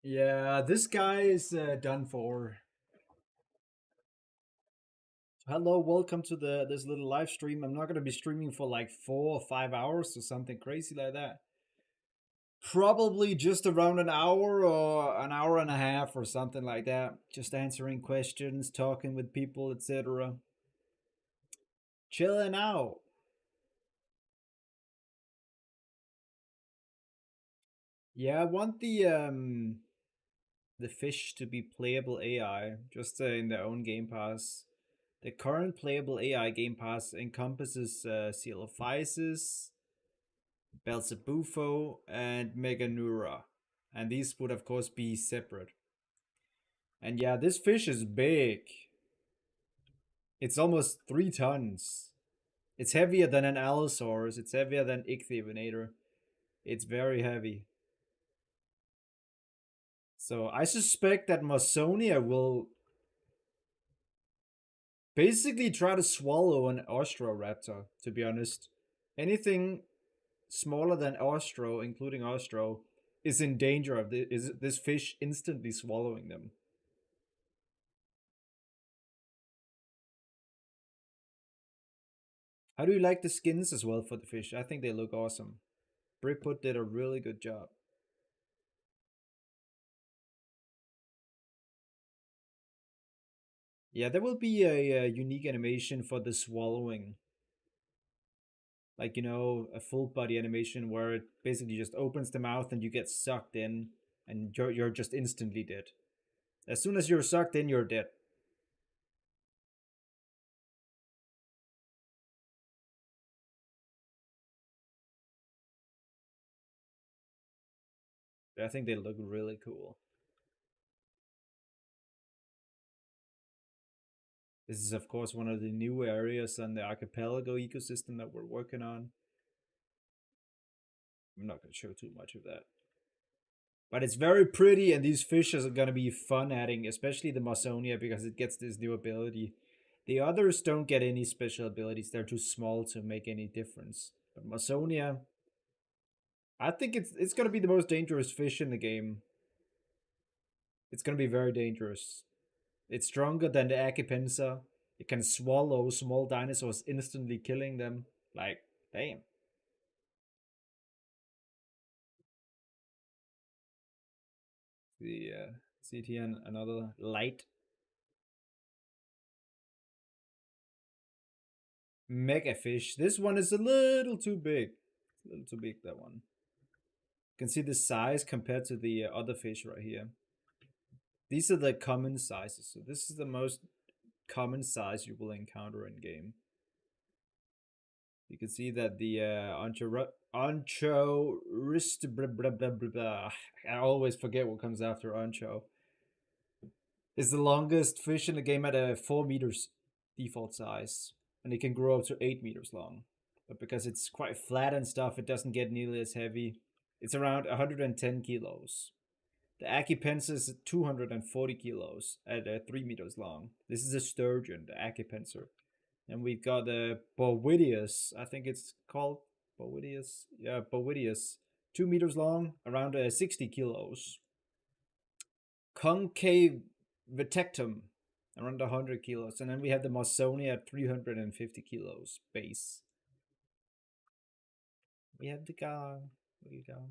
Yeah, this guy is done for. Hello, welcome to this little live stream. I'm not gonna be streaming for like 4 or 5 hours or something crazy like that. Probably just around an hour or an hour and a half or something like that. Just answering questions, talking with people, etc. Chilling out. Yeah, I want the fish to be playable AI, just in their own Game Pass. The current playable AI Game Pass encompasses Coelophysis, Belzebufo, and Meganura. And these would, of course, be separate. And yeah, this fish is big. It's almost 3 tons. It's heavier than an Allosaurus. It's heavier than Ichthyovenator. It's very heavy. So I suspect that Masonia will basically try to swallow an Austroraptor, to be honest. Anything smaller than Austro, including Austro, is in danger of this fish instantly swallowing them. How do you like the skins as well for the fish? I think they look awesome. Brickput did a really good job. Yeah, there will be a unique animation for the swallowing. Like, a full body animation where it basically just opens the mouth and you get sucked in and you're just instantly dead. As soon as you're sucked in, you're dead. I think they look really cool. This is, of course, one of the new areas on the Archipelago ecosystem that we're working on. I'm not going to show too much of that. But it's very pretty, and these fish are going to be fun adding, especially the Masonia, because it gets this new ability. The others don't get any special abilities, they're too small to make any difference. But Masonia, I think it's going to be the most dangerous fish in the game. It's going to be very dangerous. It's stronger than the Acipensa. It can swallow small dinosaurs, instantly killing them. Like, damn. The CTN, another light mega fish. This one is a little too big. It's a little too big, that one. You can see the size compared to the other fish right here. These are the common sizes. So this is the most common size you will encounter in game. You can see that the ancho wrist I always forget what comes after ancho. Is the longest fish in the game at a 4 meters default size, and it can grow up to 8 meters long. But because it's quite flat and stuff, it doesn't get nearly as heavy. It's around 110 kilos. The Acipensis is 240 kilos at 3 meters long. This is a sturgeon, the Acipenser. And we've got the Bovidius, I think it's called Bovidius. Yeah, Bovidius. 2 meters long, around 60 kilos. Concave Vitectum, around 100 kilos. And then we have the Masonia at 350 kilos base. We have the guy. There you go.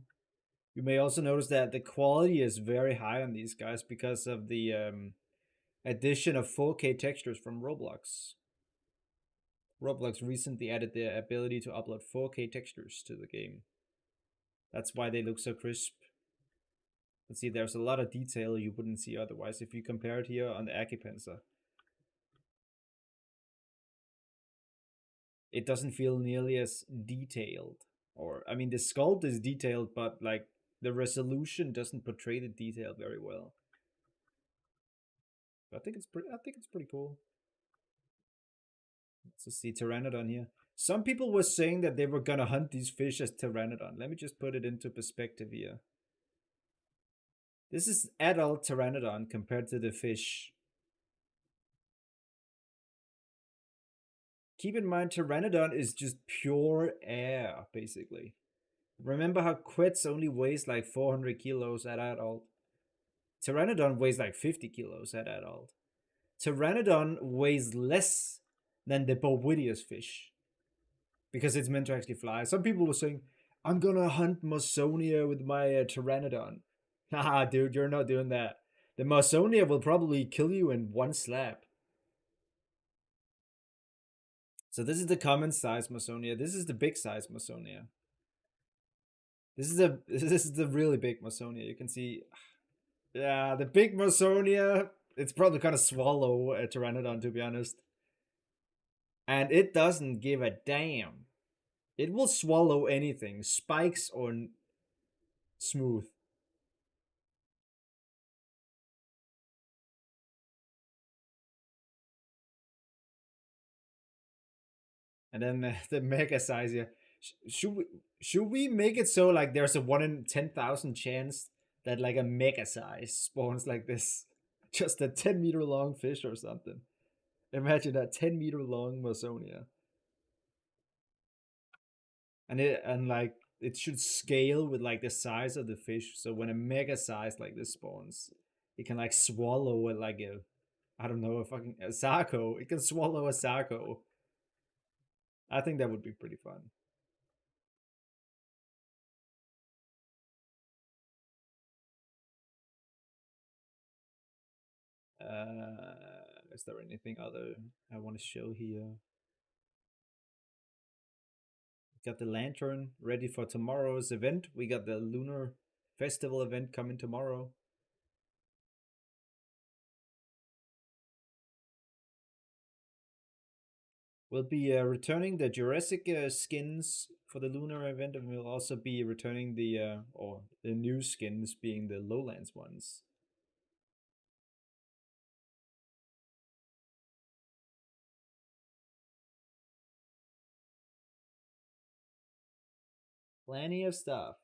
You may also notice that the quality is very high on these guys because of the addition of 4K textures from Roblox. Roblox recently added the ability to upload 4K textures to the game. That's why they look so crisp. You see, there's a lot of detail you wouldn't see otherwise if you compare it here on the Acipensa. It doesn't feel nearly as detailed. Or, I mean, the sculpt is detailed, but like the resolution doesn't portray the detail very well. But I think it's pretty cool. Let's see Pteranodon here. Some people were saying that they were gonna hunt these fish as Pteranodon. Let me just put it into perspective here. This is adult Pteranodon compared to the fish. Keep in mind, Pteranodon is just pure air, basically. Remember how Quetz only weighs like 400 kilos at adult? Pteranodon weighs like 50 kilos at adult. Pteranodon weighs less than the Bovidius fish because it's meant to actually fly. Some people were saying, I'm gonna hunt Mausonia with my Pteranodon. Haha, dude, you're not doing that. The Mausonia will probably kill you in one slap. So this is the common size Mausonia. This is the big size Mausonia. This is the really big Mausonia. You can see, yeah, the big Mausonia. It's probably gonna swallow a Pteranodon, to be honest. And it doesn't give a damn. It will swallow anything, spikes or smooth. And then the mega size here. Should we make it so like there's a 1 in 10,000 chance that like a mega size spawns like this? Just a 10-meter long fish or something. Imagine that 10-meter long Masonia. And like it should scale with like the size of the fish. So when a mega size like this spawns, it can like swallow it like a, I don't know, a Sako. It can swallow a Sako. I think that would be pretty fun. Is there anything other I want to show here? Got the lantern ready for tomorrow's event. We got the Lunar Festival event coming tomorrow. We'll be returning the Jurassic skins for the Lunar event, and we'll also be returning the or the new skins being the Lowlands ones. Plenty of stuff.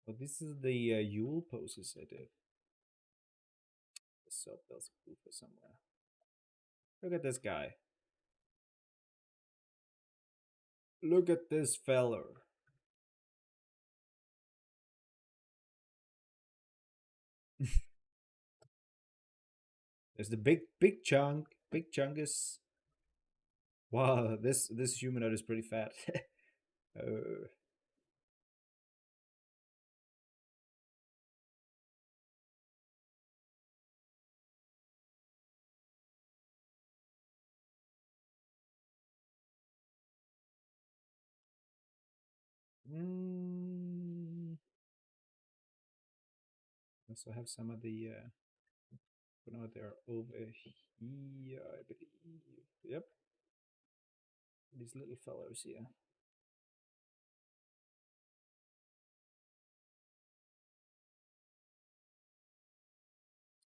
But this is the Yule poses I did. So there's a for somewhere. Look at this guy. Look at this feller. There's the big chunk. Big chunk is. Wow, this humanoid is pretty fat. uh, mm, also have some of the. No, they're over here, I believe. Yep, these little fellows here.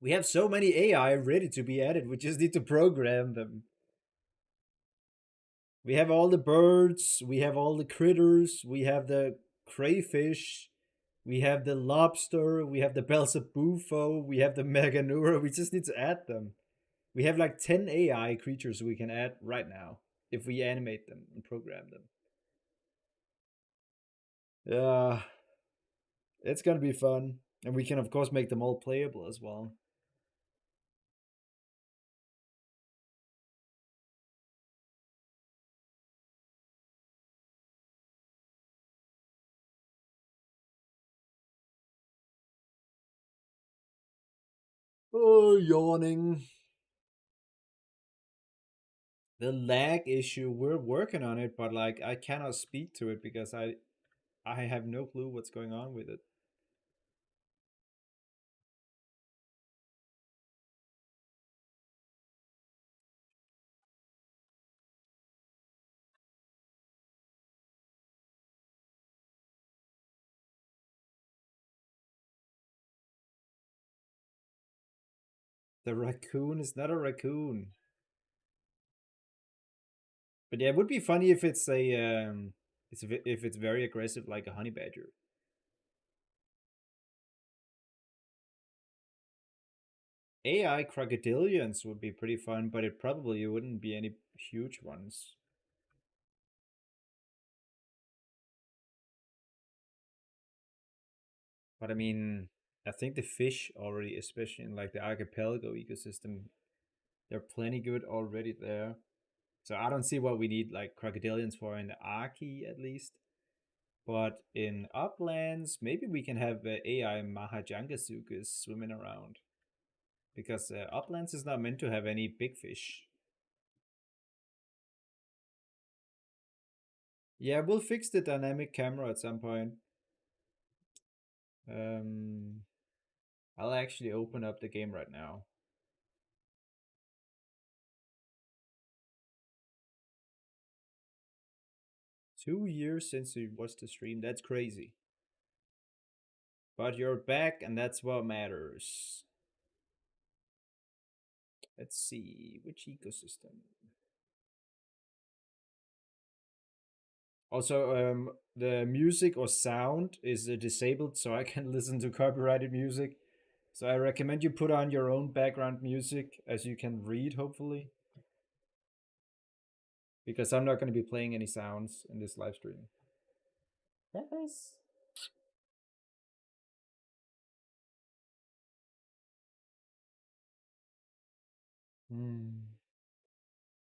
We have so many AI ready to be added. We just need to program them. We have all the birds, we have all the critters, we have the crayfish, we have the lobster, we have the Belzebufo, we have the Meganura. We just need to add them. We have like 10 AI creatures we can add right now if we animate them and program them. Yeah, it's gonna be fun. And we can, of course, make them all playable as well. Oh, yawning. The lag issue, we're working on it, but like I cannot speak to it because I have no clue what's going on with it. The raccoon is not a raccoon. But yeah, it would be funny if it's a if it's very aggressive like a honey badger. AI crocodilians would be pretty fun, but it probably wouldn't be any huge ones. But I mean, I think the fish already, especially in like the archipelago ecosystem, they're plenty good already there. So I don't see what we need like crocodilians for in the Archie at least. But in uplands, maybe we can have AI Mahajangasukas swimming around. Because uplands is not meant to have any big fish. Yeah, we'll fix the dynamic camera at some point. Um, I'll actually open up the game right now. 2 years since you watched the stream. That's crazy. But you're back, and that's what matters. Let's see which ecosystem. Also, the music or sound is disabled, so I can listen to copyrighted music. So I recommend you put on your own background music, as you can read, hopefully, because I'm not going to be playing any sounds in this live stream. Yes.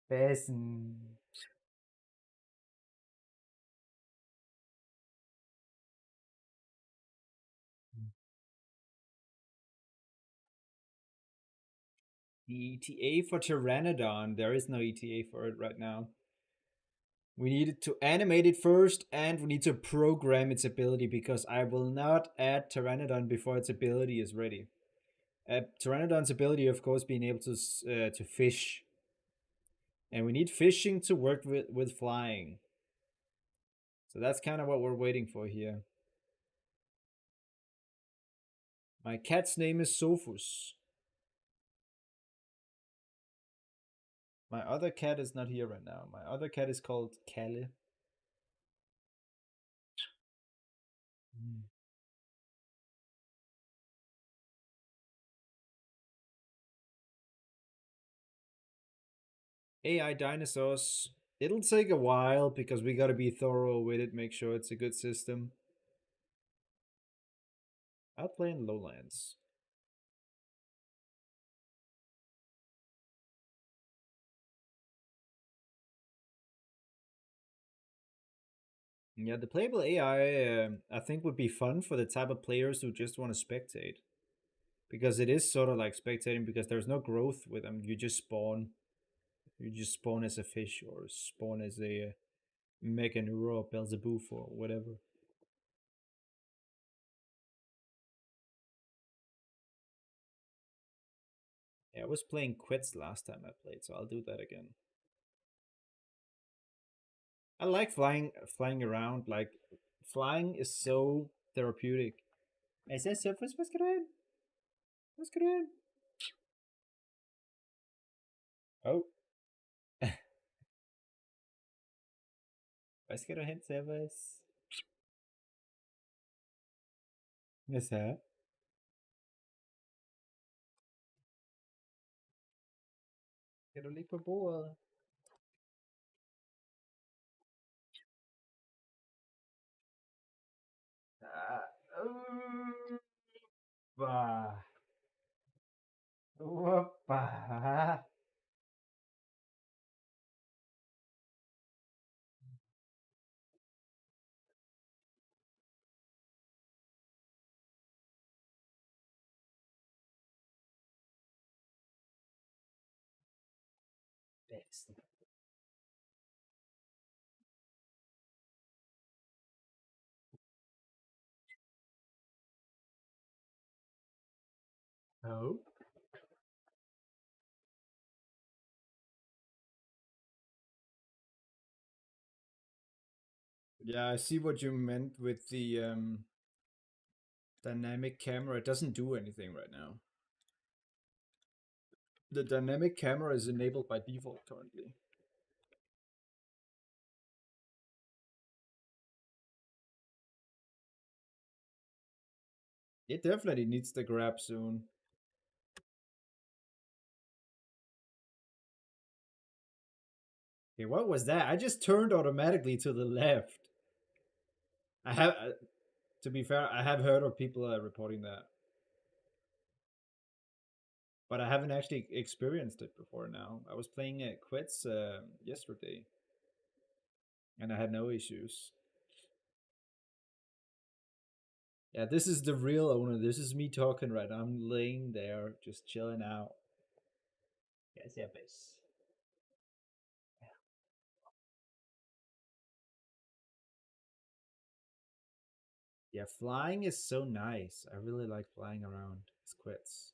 Besten. The ETA for Pteranodon, there is no ETA for it right now. We need to animate it first, and we need to program its ability, because I will not add Pteranodon before its ability is ready. Pteranodon's ability, of course, being able to fish, and we need fishing to work with flying. So that's kind of what we're waiting for here. My cat's name is Sophus. My other cat is not here right now. My other cat is called Kalle. AI dinosaurs. It'll take a while because we gotta be thorough with it, make sure it's a good system. I'll play in Lowlands. Yeah, the playable AI, I think, would be fun for the type of players who just want to spectate. Because it is sort of like spectating, because there's no growth with them. You just spawn. You just spawn as a fish, or spawn as a Mechanura or Belzebub or whatever. Yeah, I was playing Quits last time I played, so I'll do that again. I like flying around. Like, flying is so therapeutic. Is that surface? What's going on? What's going on? Oh. What's going on, Surface? What's that? Kan du ligge på bordet? Oppa. Oppa. Best. Oh. Yeah, I see what you meant with the dynamic camera. It doesn't do anything right now. The dynamic camera is enabled by default currently. It definitely needs the grab soon. Okay, what was that? I just turned automatically to the left. I have To be fair, I have heard of people reporting that, but I haven't actually experienced it before now. I was playing Quits yesterday, and I had no issues. Yeah, this is the real owner. This is me talking right now. I'm laying there, just chilling out. Yes, yeah, base. Yeah, flying is so nice. I really like flying around. It's Quits.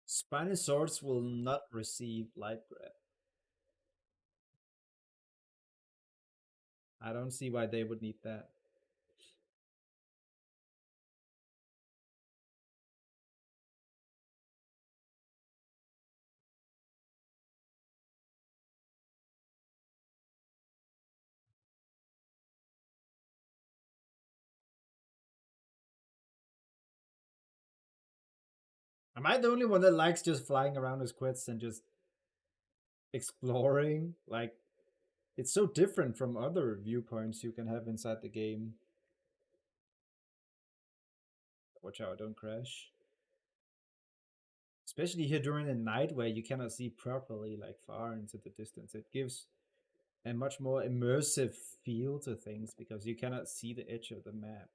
Spinosaurus will not receive life breath. I don't see why they would need that. Am I the only one that likes just flying around as Quits and just exploring? Like, it's so different from other viewpoints you can have inside the game. Watch out, don't crash. Especially here during the night where you cannot see properly, like far into the distance. It gives a much more immersive feel to things because you cannot see the edge of the map.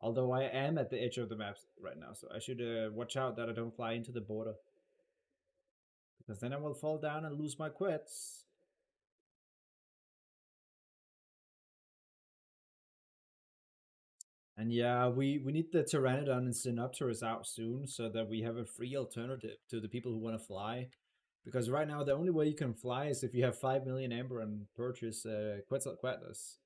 Although I am at the edge of the map right now, so I should watch out that I don't fly into the border. Because then I will fall down and lose my Quits. And yeah, we need the Pteranodon and Sinopterus out soon so that we have a free alternative to the people who want to fly. Because right now, the only way you can fly is if you have 5 million Amber and purchase Quetzalcoatlus.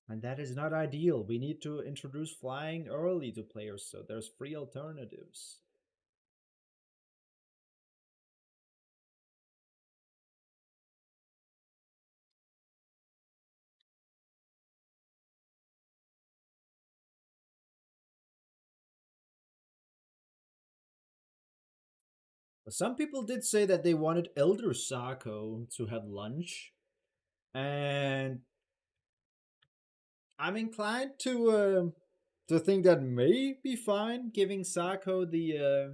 And that is not ideal. We need to introduce flying early to players so there's free alternatives. Some people did say that they wanted Elder Sako to have lunch. And I'm inclined to think that may be fine, giving Sako the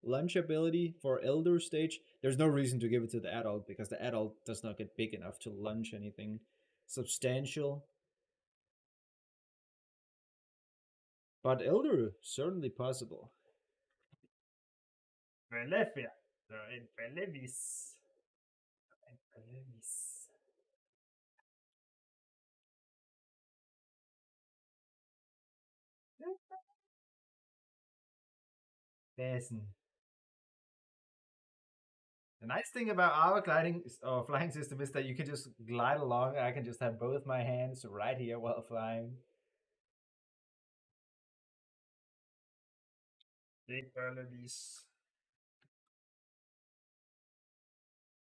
lunch ability for Elder stage. There's no reason to give it to the adult because the adult does not get big enough to lunch anything substantial. But Elder certainly possible. Velefia. Velevis. Velevis. Besen. The nice thing about our gliding or flying system is that you can just glide along. I can just have both my hands right here while flying. Big Berlevis.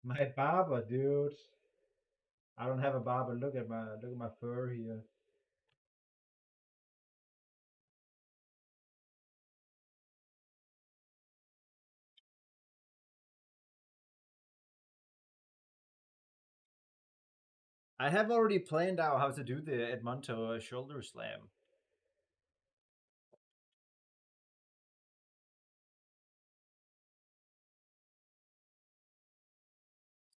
My barber, dude. I don't have a barber. Look at my fur here. I have already planned out how to do the Edmonto shoulder slam.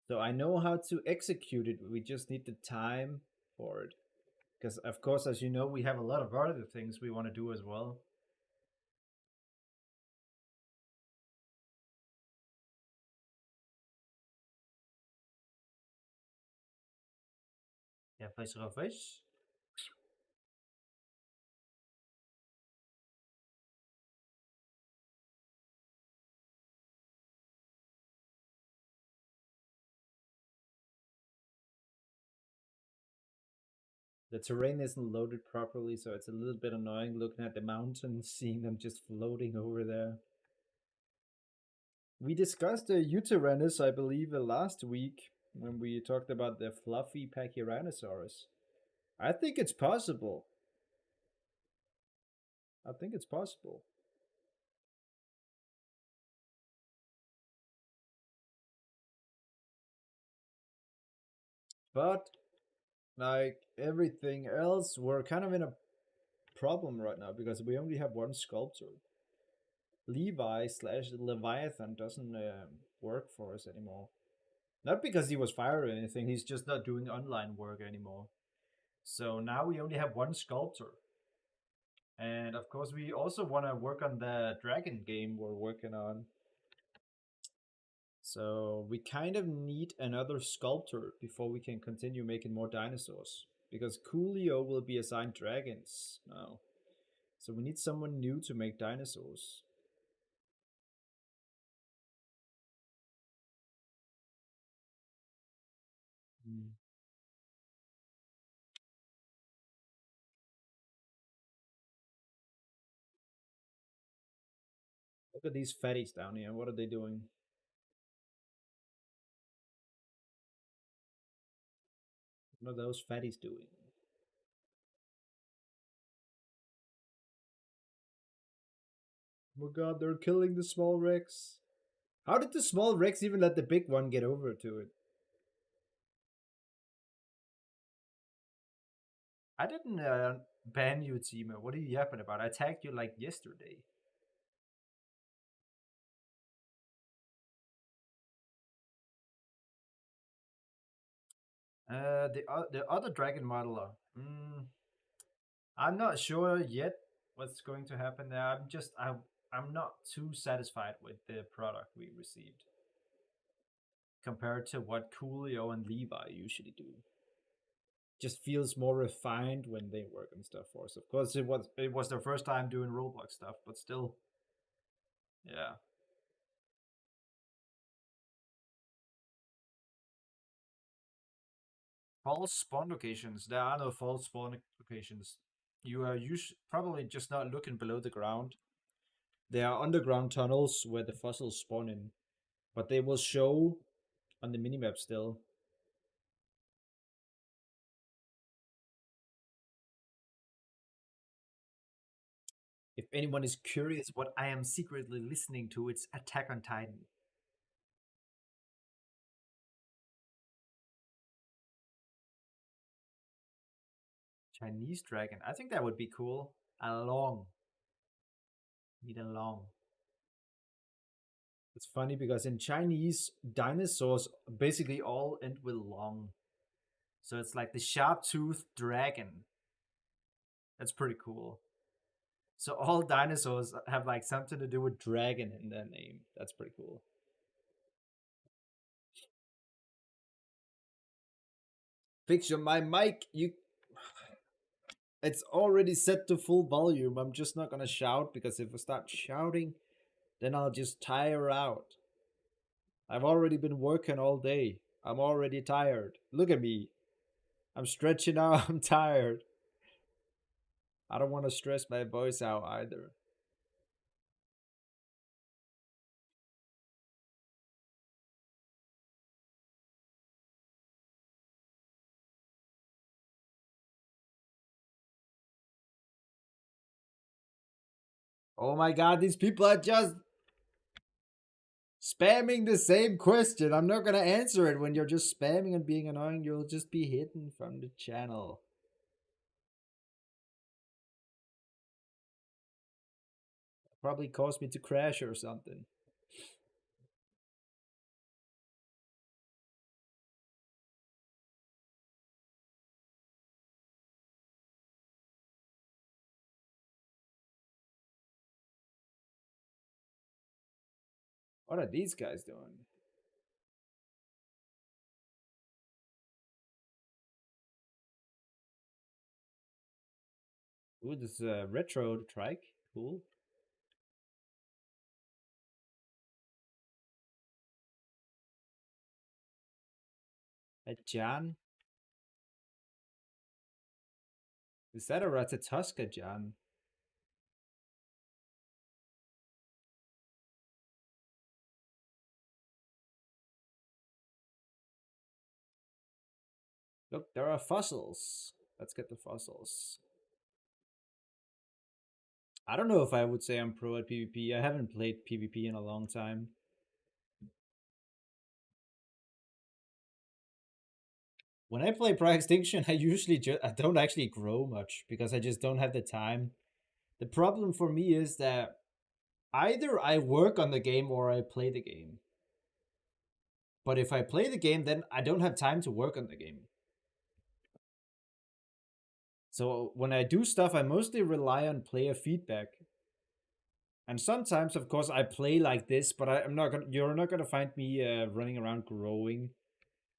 So I know how to execute it. We just need the time for it. Because, of course, as you know, we have a lot of other things we want to do as well. Ja, fish raw fish. The terrain isn't loaded properly, so it's a little bit annoying looking at the mountains, seeing them just floating over there. We discussed Uteranus, I believe, last week. when we talked about the fluffy Pachyrhinosaurus. I think it's possible. I think it's possible. But like everything else, we're kind of in a problem right now because we only have one sculptor. Levi slash Leviathan doesn't work for us anymore. Not because he was fired or anything, he's just not doing online work anymore. So now we only have one sculptor. And of course, we also want to work on the dragon game we're working on. So we kind of need another sculptor before we can continue making more dinosaurs. Because Coolio will be assigned dragons now. So we need someone new to make dinosaurs. Mm. Look at these fatties down here. What are they doing? What are those fatties doing? Oh my god, they're killing the small Rex. How did the small Rex even let the big one get over to it? I didn't ban you, Timo. What are you yapping about? I tagged you like yesterday. The other dragon modeler. I'm not sure yet what's going to happen there. I'm not too satisfied with the product we received compared to what Coolio and Levi usually do. Just feels more refined when they work on stuff for us. Of course, it was their first time doing Roblox stuff, but still, yeah. False spawn locations. There are no false spawn locations. You are probably just not looking below the ground. There are underground tunnels where the fossils spawn in, but they will show on the minimap still. If anyone is curious what I am secretly listening to, it's Attack on Titan. Chinese dragon. I think that would be cool. A long. Need a long. It's funny because in Chinese, dinosaurs basically all end with long. So it's like the sharp toothed dragon. That's pretty cool. So all dinosaurs have like something to do with dragon in their name. That's pretty cool. Picture my mic. It's already set to full volume. I'm just not gonna shout because if I start shouting, then I'll just tire out. I've already been working all day. I'm already tired. Look at me. I'm stretching out. I'm tired. I don't want to stress my voice out either. Oh my god, these people are just spamming the same question. I'm not gonna answer it. When you're just spamming and being annoying, you'll just be hidden from the channel. Probably caused me to crash or something. What are these guys doing? Ooh, this is a retro trike. Cool. A Jan? Is that a Ratatoska Jan? Look, there are fossils. Let's get the fossils. I don't know if I would say I'm pro at PvP. I haven't played PvP in a long time. When I play Pro Extinction, I don't actually grow much because I just don't have the time. The problem for me is that either I work on the game or I play the game. But if I play the game, then I don't have time to work on the game. So when I do stuff, I mostly rely on player feedback. And sometimes, of course, I play like this, but you're not gonna find me running around growing.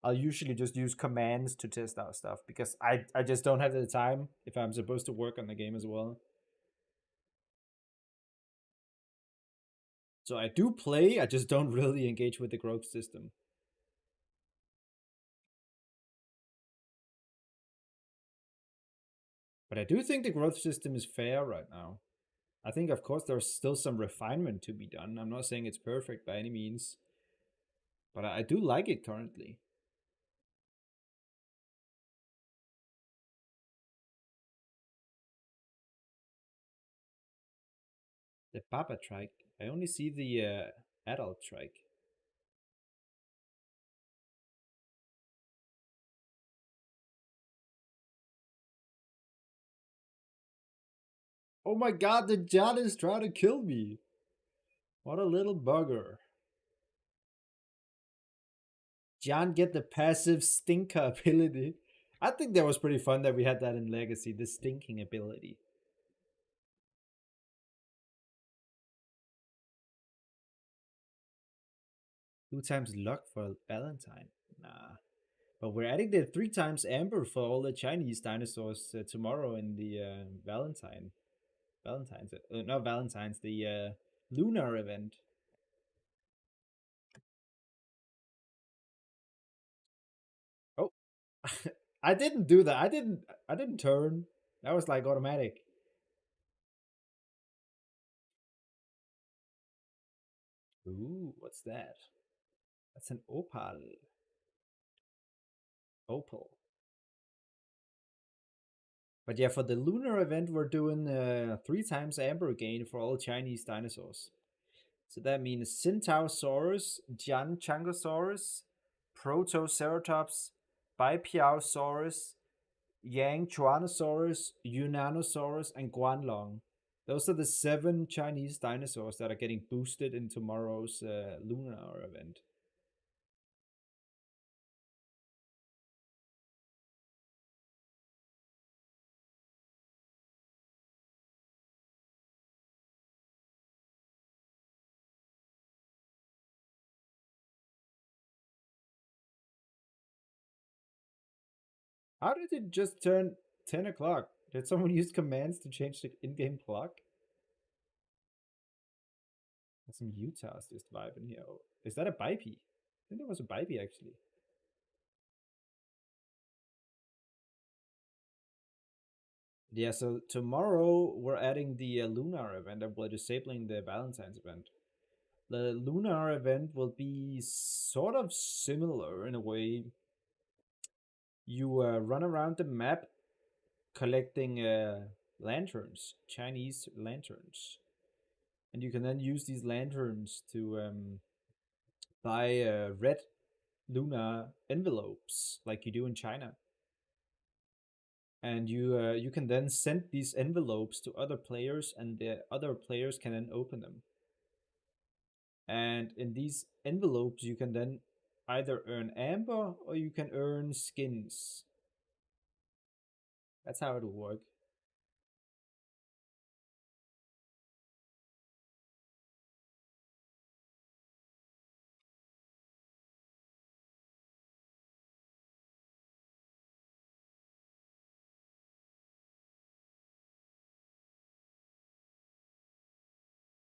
I'll usually just use commands to test out stuff because I just don't have the time if I'm supposed to work on the game as well. So I do play, I just don't really engage with the growth system. But I do think the growth system is fair right now. I think, of course, there's still some refinement to be done. I'm not saying it's perfect by any means, but I do like it currently. The Baba trike. I only see the adult trike. Oh my god, the John is trying to kill me. What a little bugger. John get the passive stinker ability. I think that was pretty fun that we had that in Legacy, the stinking ability. Two times luck for Valentine. Nah. But we're adding the 3 times amber for all the Chinese dinosaurs tomorrow in the not Valentine's, the Lunar event. Oh, I didn't do that. I didn't turn. That was like automatic. Ooh, what's that? That's an opal. Opal. But yeah, for the Lunar event, we're doing 3 times amber gain for all Chinese dinosaurs. So that means Centaurosaurus, Gianchangosaurus, Protoceratops, Bipiaosaurus, Yangchuanosaurus, Yunanosaurus, and Guanlong. Those are the 7 Chinese dinosaurs that are getting boosted in tomorrow's Lunar event. How did it just turn 10 o'clock? Did someone use commands to change the in-game clock? There's some Utah's just vibing here. Oh, is that a Bipe? I think that was a Bipe actually. Yeah, so tomorrow we're adding the Lunar event and we're disabling the Valentine's event. The Lunar event will be sort of similar in a way. You run around the map collecting lanterns, Chinese lanterns. And you can then use these lanterns to buy red Lunar envelopes like you do in China. And you can then send these envelopes to other players, and the other players can then open them. And in these envelopes, you can then either earn amber or you can earn skins. That's how it'll work.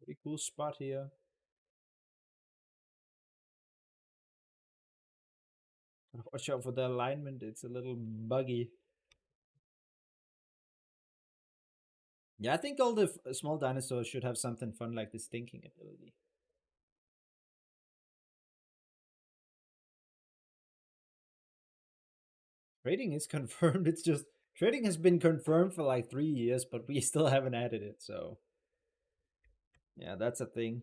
Pretty cool spot here. Watch out for the alignment, it's a little buggy. Yeah, I think all the small dinosaurs should have something fun like the stinking ability. Trading is confirmed. It's just trading has been confirmed for like 3 years, but we still haven't added it. So yeah, that's a thing.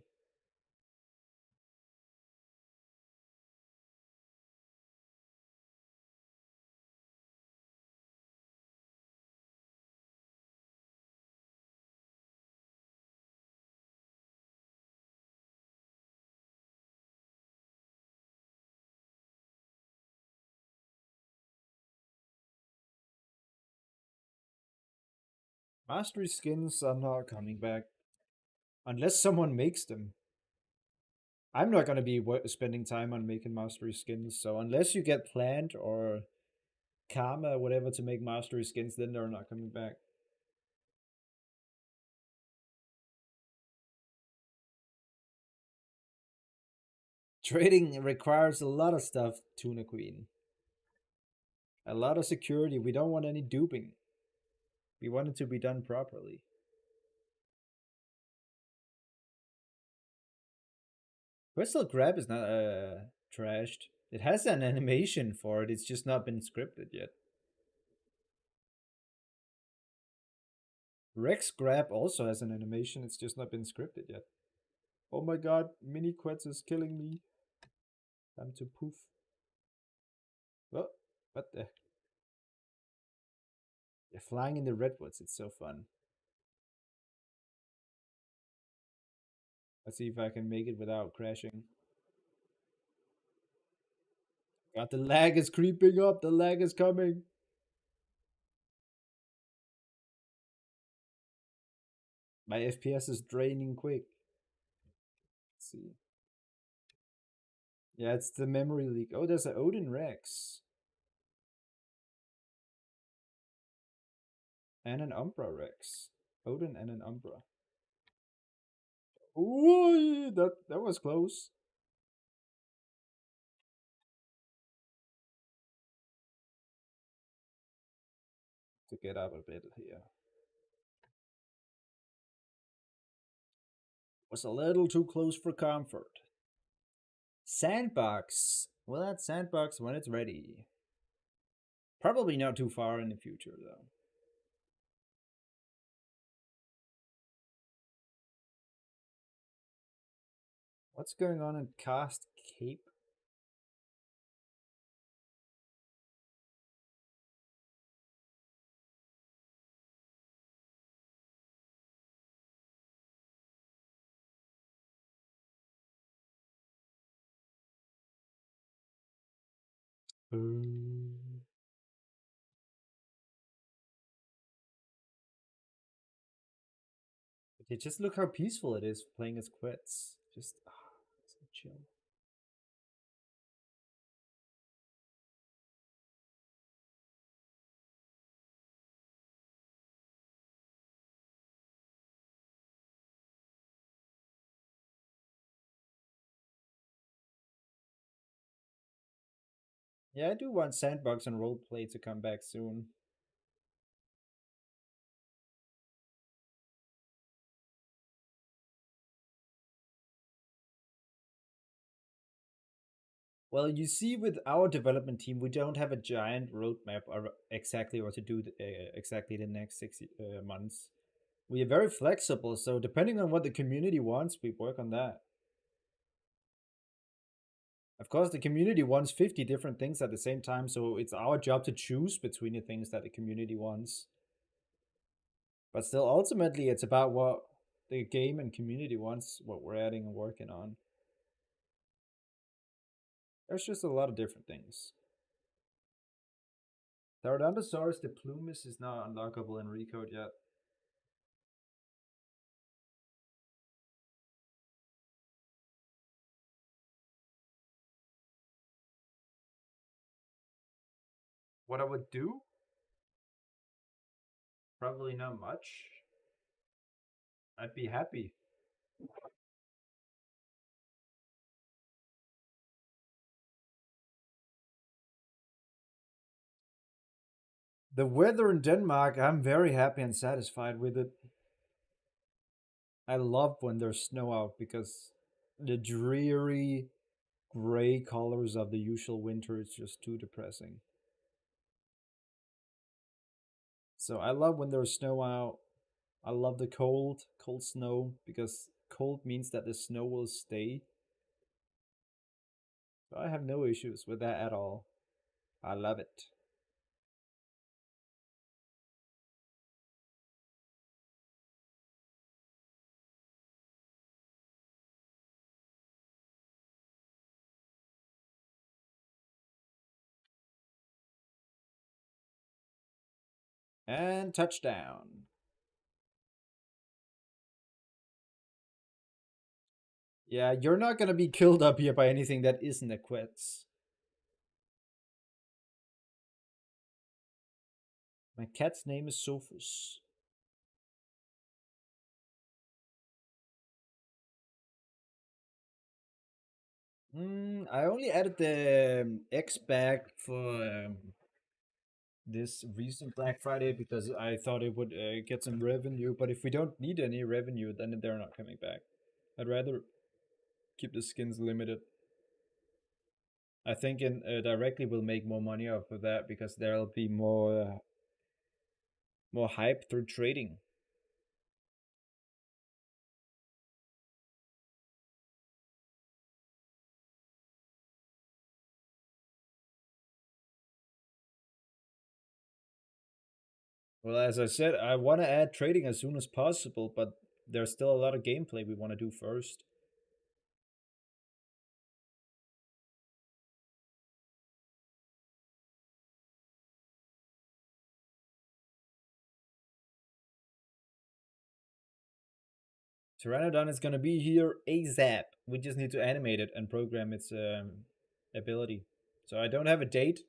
Mastery skins are not coming back unless someone makes them. I'm not gonna be spending time on making mastery skins. So unless you get plant or karma or whatever to make mastery skins, then they're not coming back. Trading requires a lot of stuff, Tuna Queen. A lot of security. We don't want any duping. We want it to be done properly. Crystal Grab is not trashed. It has an animation for it. It's just not been scripted yet. Rex Grab also has an animation. It's just not been scripted yet. Oh my god, Mini Quetz is killing me. Time to poof. Oh, what the? They're flying in the redwoods. It's so fun. Let's see if I can make it without crashing. God, the lag is creeping up. The lag is coming. My FPS is draining quick. Let's see. Yeah, it's the memory leak. Oh, there's an Odin Rex. And an Umbra Rex. Odin and an Umbra. Ooh, that was close. To get up a bit here. Was a little too close for comfort. Sandbox. Well, that's Sandbox when it's ready. Probably not too far in the future, though. What's going on in Cast Cape? Okay, just look how peaceful it is playing as quits. Just so chill. Yeah, I do want Sandbox and roleplay to come back soon. Well, you see, with our development team, we don't have a giant roadmap or exactly what to do exactly the next 6 months. We are very flexible, so depending on what the community wants, we work on that. Of course, the community wants 50 different things at the same time, so it's our job to choose between the things that the community wants. But still, ultimately, it's about what the game and community wants, what we're adding and working on. There's just a lot of different things. Pteranodon the Plumis is not unlockable in Recode yet. What I would do? Probably not much. I'd be happy. The weather in Denmark, I'm very happy and satisfied with it. I love when there's snow out because the dreary gray colors of the usual winter is just too depressing. So I love when there's snow out. I love the cold snow, because cold means that the snow will stay. So I have no issues with that at all. I love it. And touchdown. Yeah, you're not gonna be killed up here by anything that isn't a quetz. My cat's name is Sophus. I only added the X back for this recent Black Friday because I thought it would get some revenue. But if we don't need any revenue, then they're not coming back. I'd rather keep the skins limited. I think directly we'll make more money off of that because there'll be more hype through trading. Well, as I said, I want to add trading as soon as possible, but there's still a lot of gameplay we want to do first. Pteranodon is gonna be here ASAP. We just need to animate it and program its ability. So I don't have a date,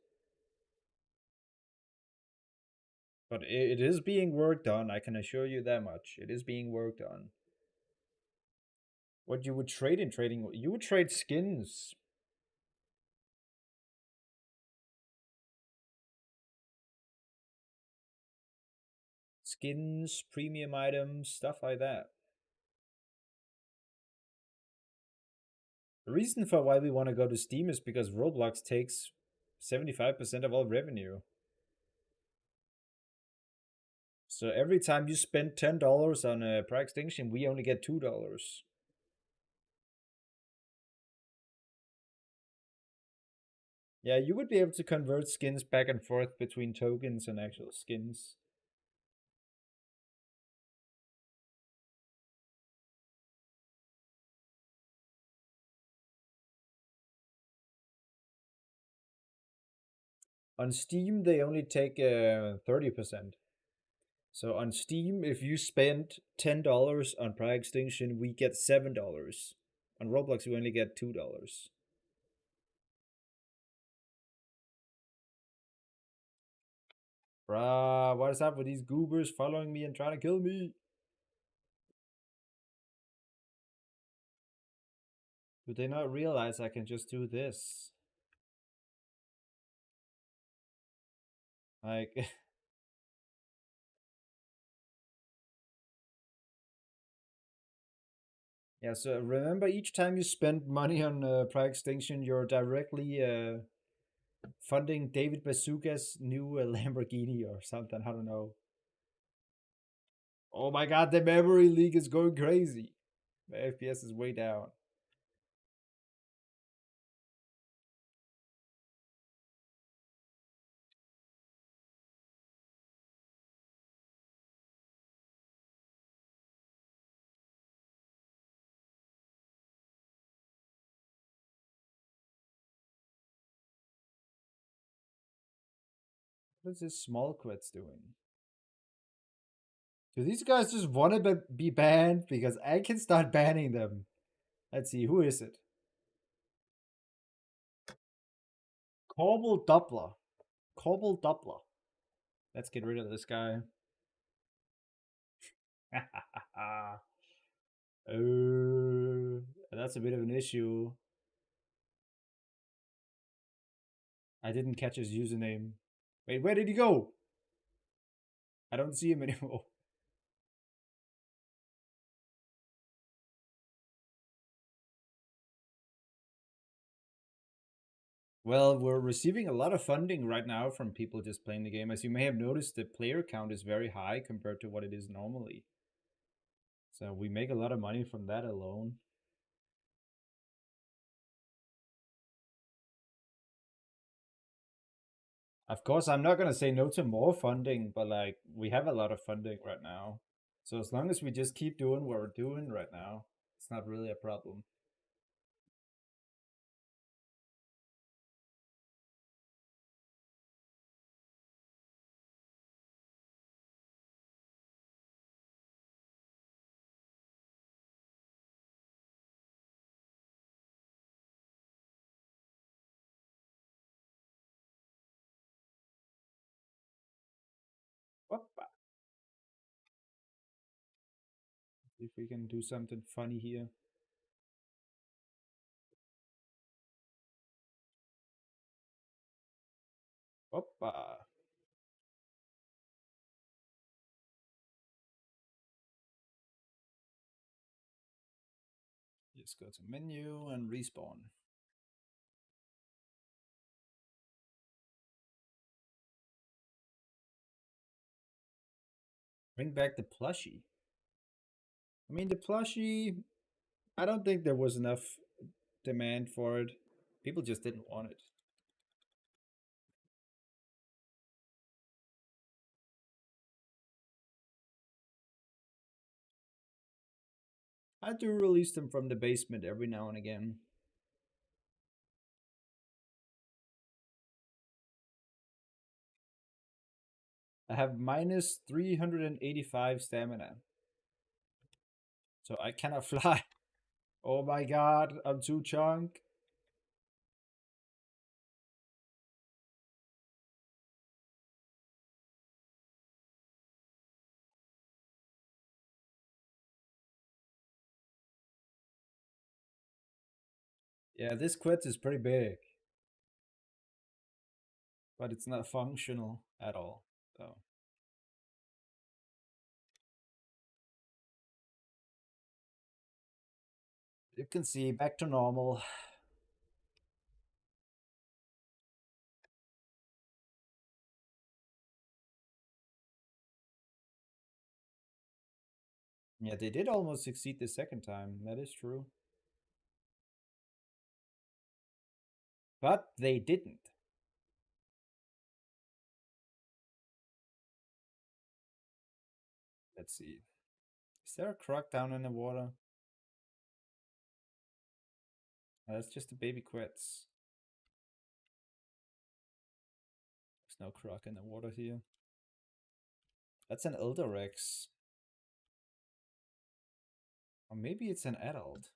but it is being worked on. I can assure you that much. It is being worked on. What you would trade in trading? You would trade skins. Skins, premium items, stuff like that. The reason for why we want to go to Steam is because Roblox takes 75% of all revenue. So every time you spend $10 on a Price Extinction, we only get $2. Yeah, you would be able to convert skins back and forth between tokens and actual skins. On Steam, they only take 30%. So on Steam, if you spend $10 on Price Extinction, we get $7. On Roblox, we only get $2. Bruh, what is up with these goobers following me and trying to kill me? Do they not realize I can just do this? Like, yeah, so remember each time you spend money on Price Extinction, you're directly funding David Bazooka's new Lamborghini or something. I don't know. Oh my god, the memory leak is going crazy. My FPS is way down. What is this small quits doing? Do these guys just want to be banned? Because I can start banning them. Let's see, who is it? Korbel Doppler. Korbel Doppler. Let's get rid of this guy. That's a bit of an issue. I didn't catch his username. Wait, where did he go? I don't see him anymore. Well, we're receiving a lot of funding right now from people just playing the game. As you may have noticed, the player count is very high compared to what it is normally. So we make a lot of money from that alone. Of course, I'm not gonna say no to more funding, but like we have a lot of funding right now. So as long as we just keep doing what we're doing right now, it's not really a problem. Whoopa. See if we can do something funny here. Hoppa. Just go to menu and respawn. Bring back the plushie. I mean, the plushie, I don't think there was enough demand for it. People just didn't want it. I do release them from the basement every now and again. I have minus 385 stamina. So I cannot fly. Oh my god, I'm too chunk. Yeah, this quit is pretty big, but it's not functional at all. So you can see back to normal. Yeah, they did almost succeed the second time. That is true. But they didn't. Let's see. Is there a croc down in the water? That's just a baby quits. There's no croc in the water here. That's an elder rex. Or maybe it's an adult.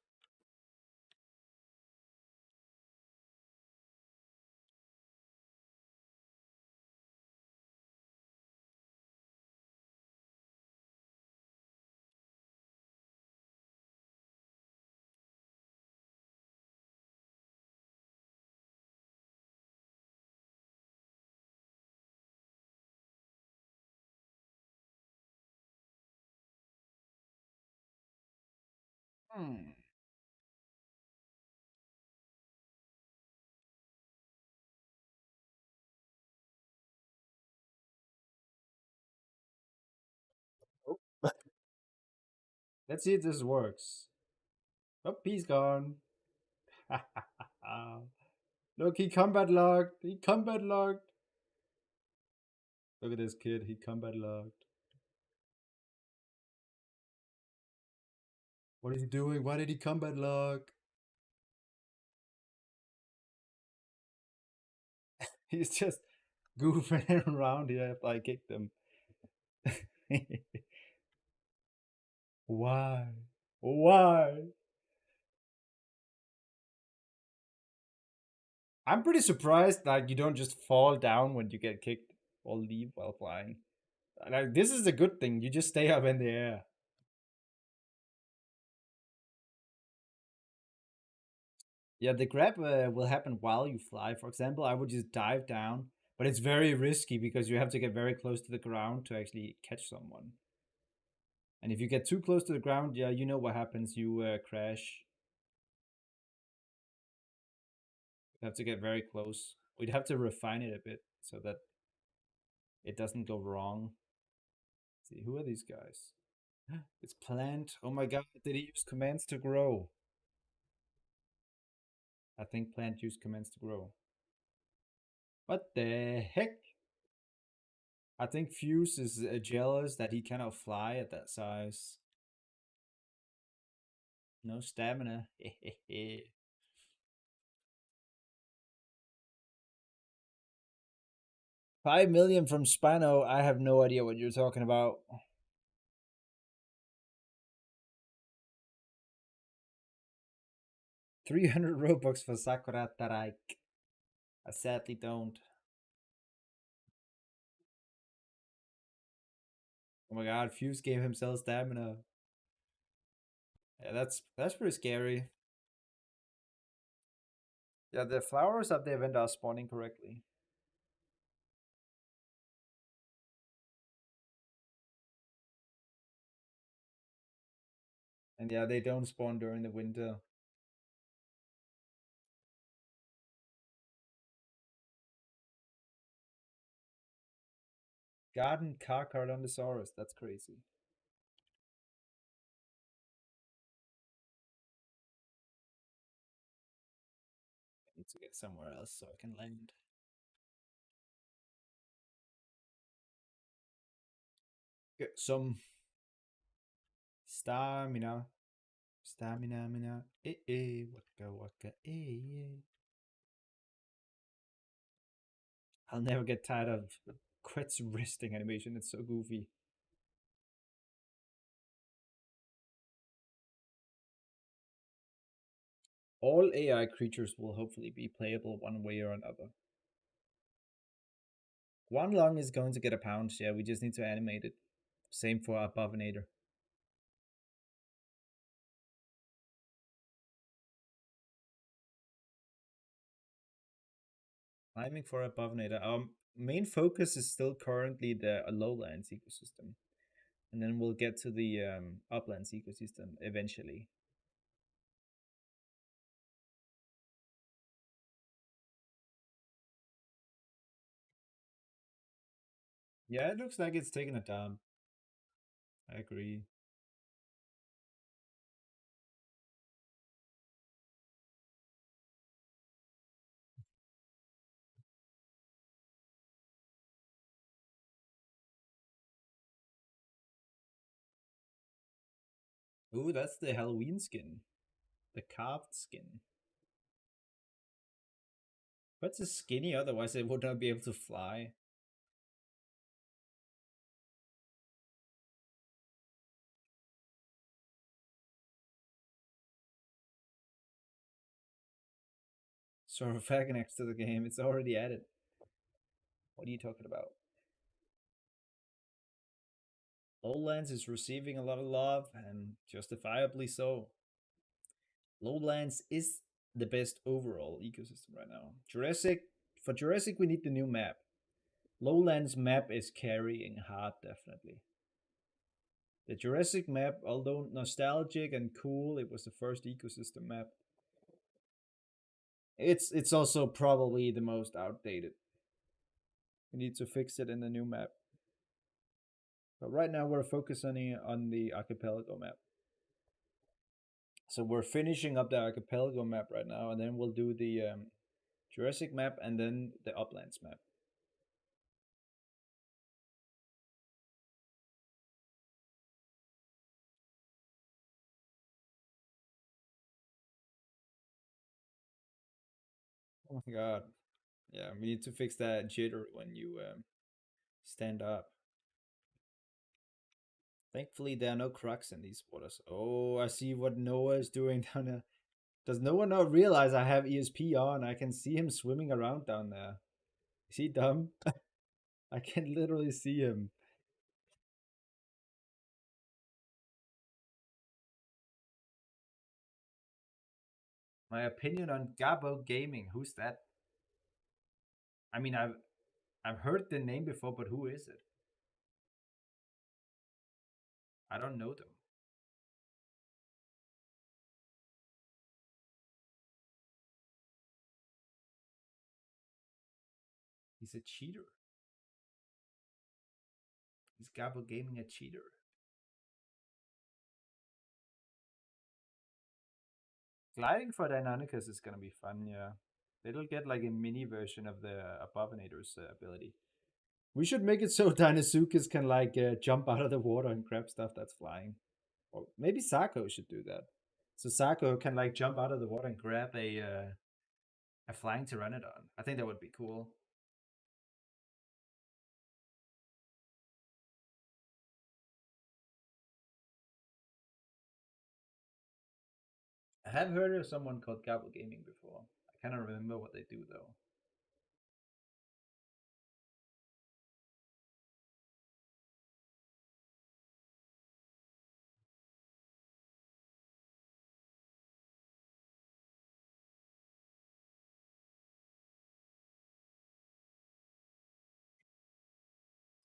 Hmm. Oh. Let's see if this works. Oh, he's gone. Look, he combat locked. He combat locked. Look at this kid. He combat locked. What is he doing? Why did he combat lock? He's just goofing around here if I kicked him. Why? Why? I'm pretty surprised that you don't just fall down when you get kicked or leave while flying. Like, this is a good thing. You just stay up in the air. Yeah, the grab will happen while you fly. For example, I would just dive down, but it's very risky because you have to get very close to the ground to actually catch someone. And if you get too close to the ground, yeah, you know what happens. You crash. We have to get very close. We'd have to refine it a bit so that it doesn't go wrong. Let's see, who are these guys? It's plant. Oh my god, did he use commands to grow? I think plant used commands to grow. What the heck? I think Fuse is jealous that he cannot fly at that size. No stamina. 5 million from Spino. I have no idea what you're talking about. $300 Robux for Sakura Taraik. I sadly don't. Oh my god, Fuse gave himself stamina. Yeah, that's pretty scary. Yeah, the flowers of the event are spawning correctly. And yeah, they don't spawn during the winter. Garden Carcharodontosaurus, that's crazy. I need to get somewhere else so I can land. Get some stamina. Stamina, mina. Waka waka, I'll never get tired of Quet's wristing animation, it's so goofy. All AI creatures will hopefully be playable one way or another. Guanlong is going to get a pound, yeah, we just need to animate it. Same for Abovinator. Climbing for Abovinator. Our main focus is still currently the Lowlands ecosystem. And then we'll get to the Uplands ecosystem eventually. Yeah, it looks like it's taking a time. I agree. Ooh, that's the Halloween skin. The carved skin. What's a skinny? Otherwise, it would not be able to fly. Sort of fact next to the game. It's already added. What are you talking about? Lowlands is receiving a lot of love, and justifiably so. Lowlands is the best overall ecosystem right now. For Jurassic, we need the new map. Lowlands map is carrying hard, definitely. The Jurassic map, although nostalgic and cool, it was the first ecosystem map. It's also probably the most outdated. We need to fix it in the new map. But right now we're focusing on the Archipelago map. So we're finishing up the Archipelago map right now, and then we'll do the Jurassic map and then the Uplands map. Oh my god. Yeah, we need to fix that jitter when you stand up. Thankfully, there are no crux in these waters. Oh, I see what Noah is doing down there. Does Noah not realize I have ESP on? I can see him swimming around down there. Is he dumb? I can literally see him. My opinion on Gabo Gaming. Who's that? I mean, I've heard the name before, but who is it? I don't know them. He's a cheater. Is Gabo Gaming a cheater? Gliding for Deinonychus is gonna be fun, yeah. It'll get like a mini version of the Abominator's ability. We should make it so Deinosuchus can like jump out of the water and grab stuff that's flying. Or maybe Sako should do that. So Sako can like jump out of the water and grab a flying Pteranodon. I think that would be cool. I have heard of someone called Gabo Gaming before. I cannot remember what they do though.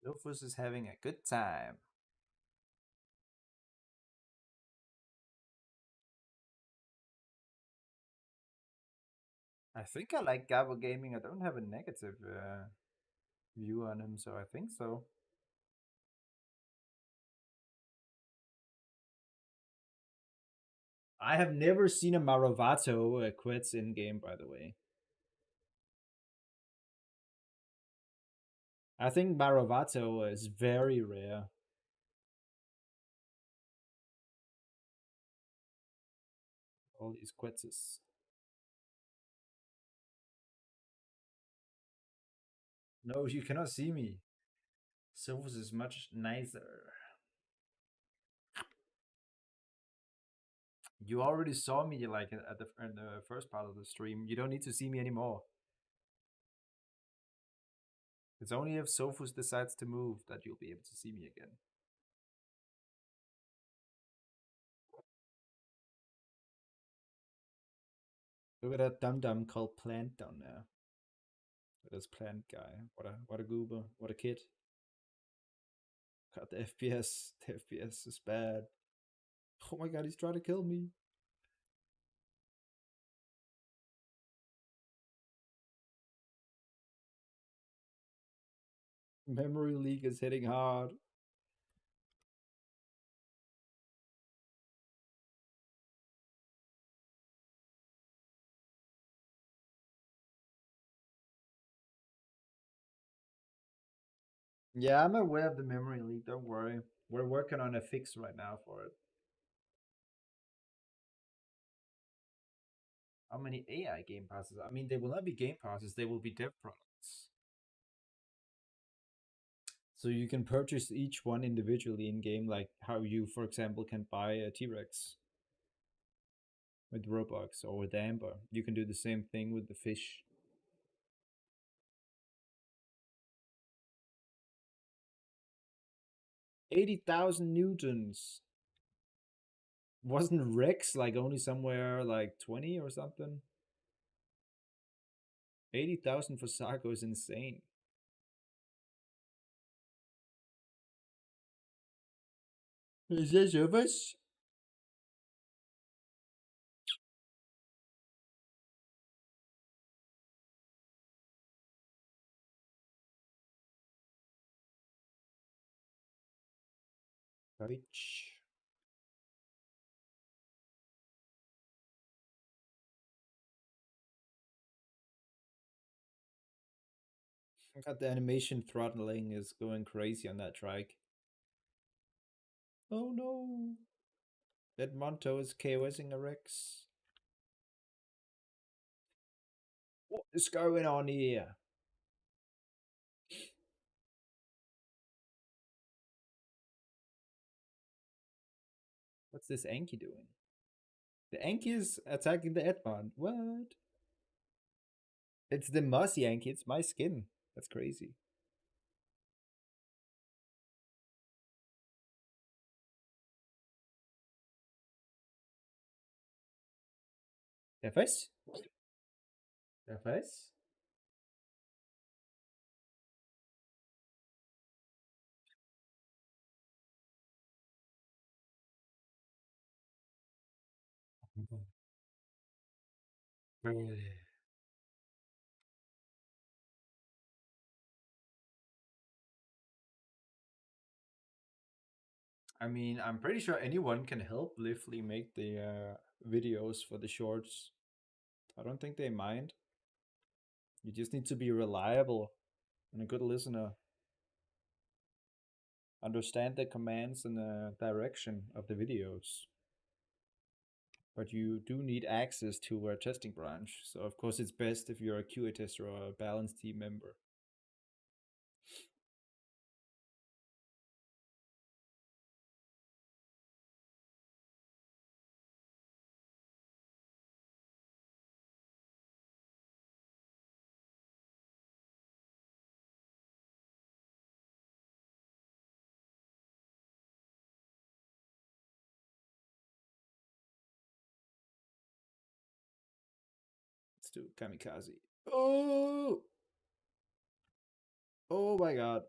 Sophus is having a good time. I think I like Gabo Gaming. I don't have a negative view on him, so I think so. I have never seen a Marovato quits in game, by the way. I think Marovato is very rare. All these quits. No, you cannot see me. Sophus is much nicer. You already saw me like at in the first part of the stream. You don't need to see me anymore. It's only if Sophus decides to move that you'll be able to see me again. Look at that dum dum called Plant down there. This Plant guy. What a goober. What a kid. God, the FPS. The FPS is bad. Oh my god, he's trying to kill me. Memory leak is hitting hard. Yeah, I'm aware of the memory leak. Don't worry. We're working on a fix right now for it. How many AI game passes? I mean, they will not be game passes, they will be dev products. So you can purchase each one individually in game, like how you, for example, can buy a T-Rex with Roblox or with Amber. You can do the same thing with the fish. 80,000 newtons. Wasn't Rex like only somewhere like 20 or something? 80,000 for Sako is insane. Is this of us? Courage. God, the animation throttling is going crazy on that trike. Oh no. Edmonto is KOSing a Rex. What is going on here? What's this Anki doing? The Anki is attacking the Edmond. What? It's the mossy Anki. It's my skin. That's crazy. FS? FS? Really? I mean, I'm pretty sure anyone can help Lively make the videos for the shorts. I don't think they mind. You just need to be reliable and a good listener. Understand the commands and the direction of the videos. But you do need access to a testing branch. So of course it's best if you're a QA tester or a balance team member. Let's do kamikaze. Oh, oh my god.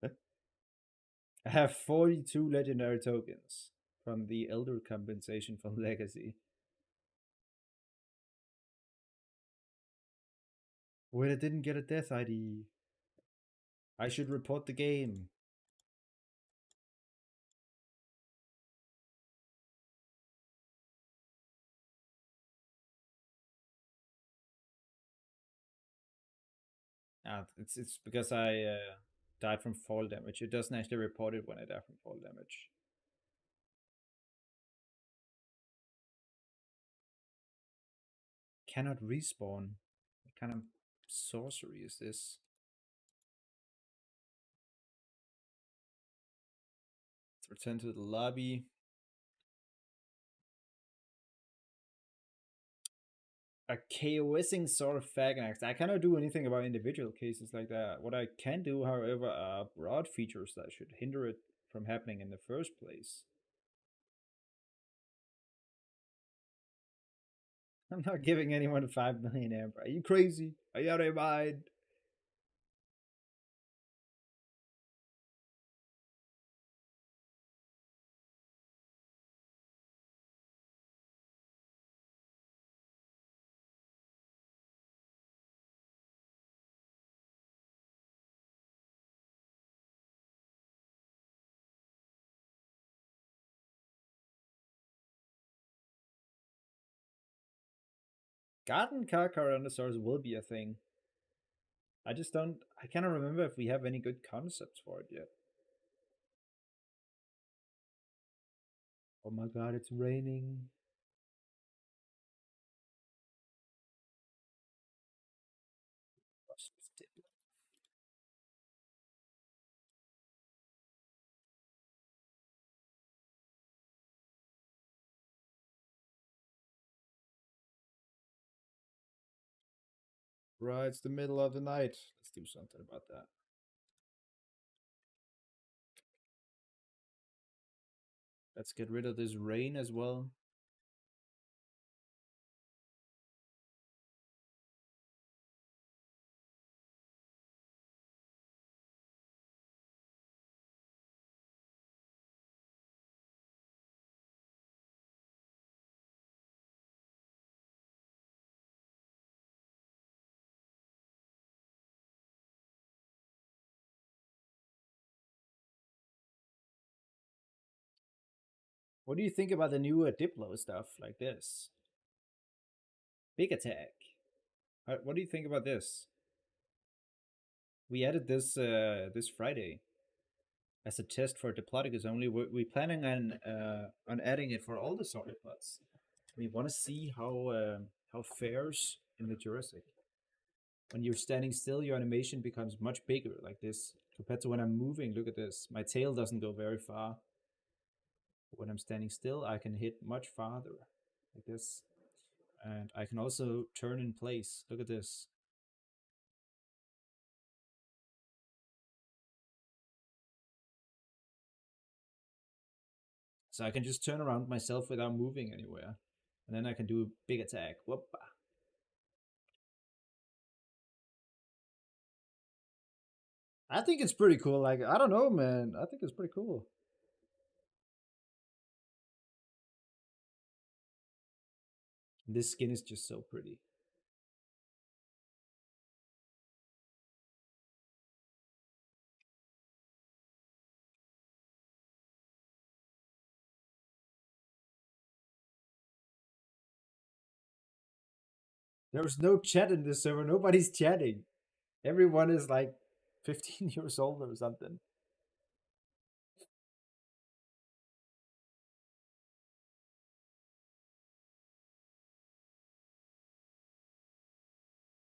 I have 42 legendary tokens from the elder compensation from Legacy. Wait, I didn't get a death ID. I should report the game. Ah, it's because I died from fall damage. It doesn't actually report it when I die from fall damage. Cannot respawn. What kind of sorcery is this? Let's return to the lobby. A KOSing sort of Faganax. I cannot do anything about individual cases like that. What I can do, however, are broad features that should hinder it from happening in the first place. I'm not giving anyone 5 million amp. Are you crazy? Are you out of your mind? Garden car Tyrannosaurus will be a thing. I just don't. I cannot remember if we have any good concepts for it yet. Oh my god, it's raining. Right, it's the middle of the night. Let's do something about that. Let's get rid of this rain as well. What do you think about the new Diplo stuff like this? Big attack. What do you think about this? We added this this Friday as a test for Diplodocus only. We're planning on adding it for all the sauropods. We want to see how fares in the Jurassic. When you're standing still, your animation becomes much bigger, like this, compared to when I'm moving. Look at this. My tail doesn't go very far. When I'm standing still, I can hit much farther, like this. And I can also turn in place. Look at this. So I can just turn around myself without moving anywhere. And then I can do a big attack. Whoop. I think it's pretty cool. Like, I don't know, man. I think it's pretty cool. This skin is just so pretty. There's no chat in this server. Nobody's chatting. Everyone is like 15 years old or something.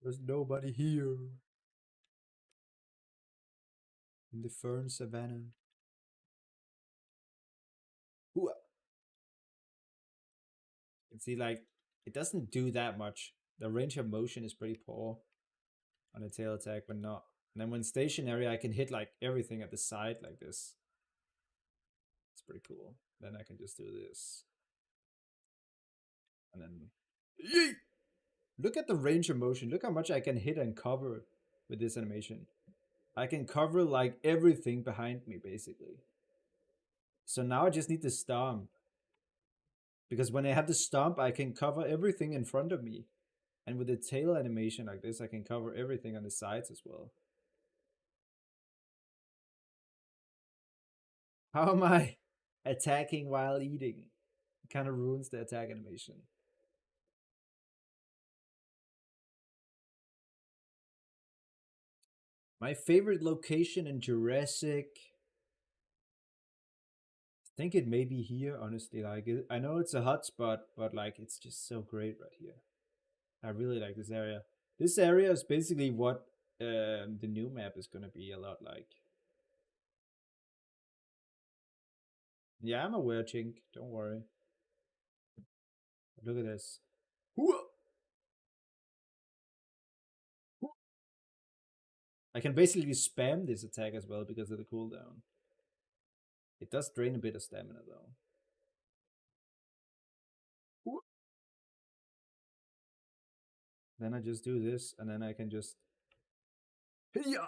There's nobody here in the fern savannah. Ooh, you see, like, it doesn't do that much. The range of motion is pretty poor on a tail attack, but not. And then when stationary, I can hit like everything at the side like this. It's pretty cool. Then I can just do this. And then... Yeet! Look at the range of motion. Look how much I can hit and cover with this animation. I can cover like everything behind me, basically. So now I just need to stomp. Because when I have the stomp, I can cover everything in front of me. And with the tail animation like this, I can cover everything on the sides as well. How am I attacking while eating? It kind of ruins the attack animation. My favorite location in Jurassic... I think it may be here, honestly. Like, I know it's a hot spot, but like, it's just so great right here. I really like this area. This area is basically what the new map is gonna be a lot like. Yeah, I'm aware, Chink. Don't worry. Look at this. I can basically spam this attack as well because of the cooldown. It does drain a bit of stamina though. Then I just do this, and then I can just... Hiya!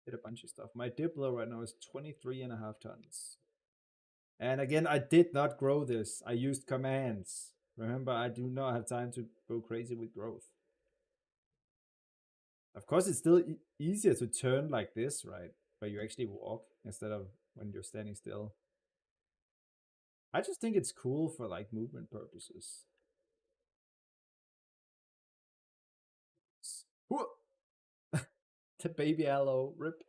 Hit a bunch of stuff. My Diplo right now is 23.5 tons. And again, I did not grow this. I used commands. Remember, I do not have time to go crazy with growth. Of course, it's still easier to turn like this, right? Where you actually walk instead of when you're standing still. I just think it's cool for like movement purposes. The baby aloe, rip.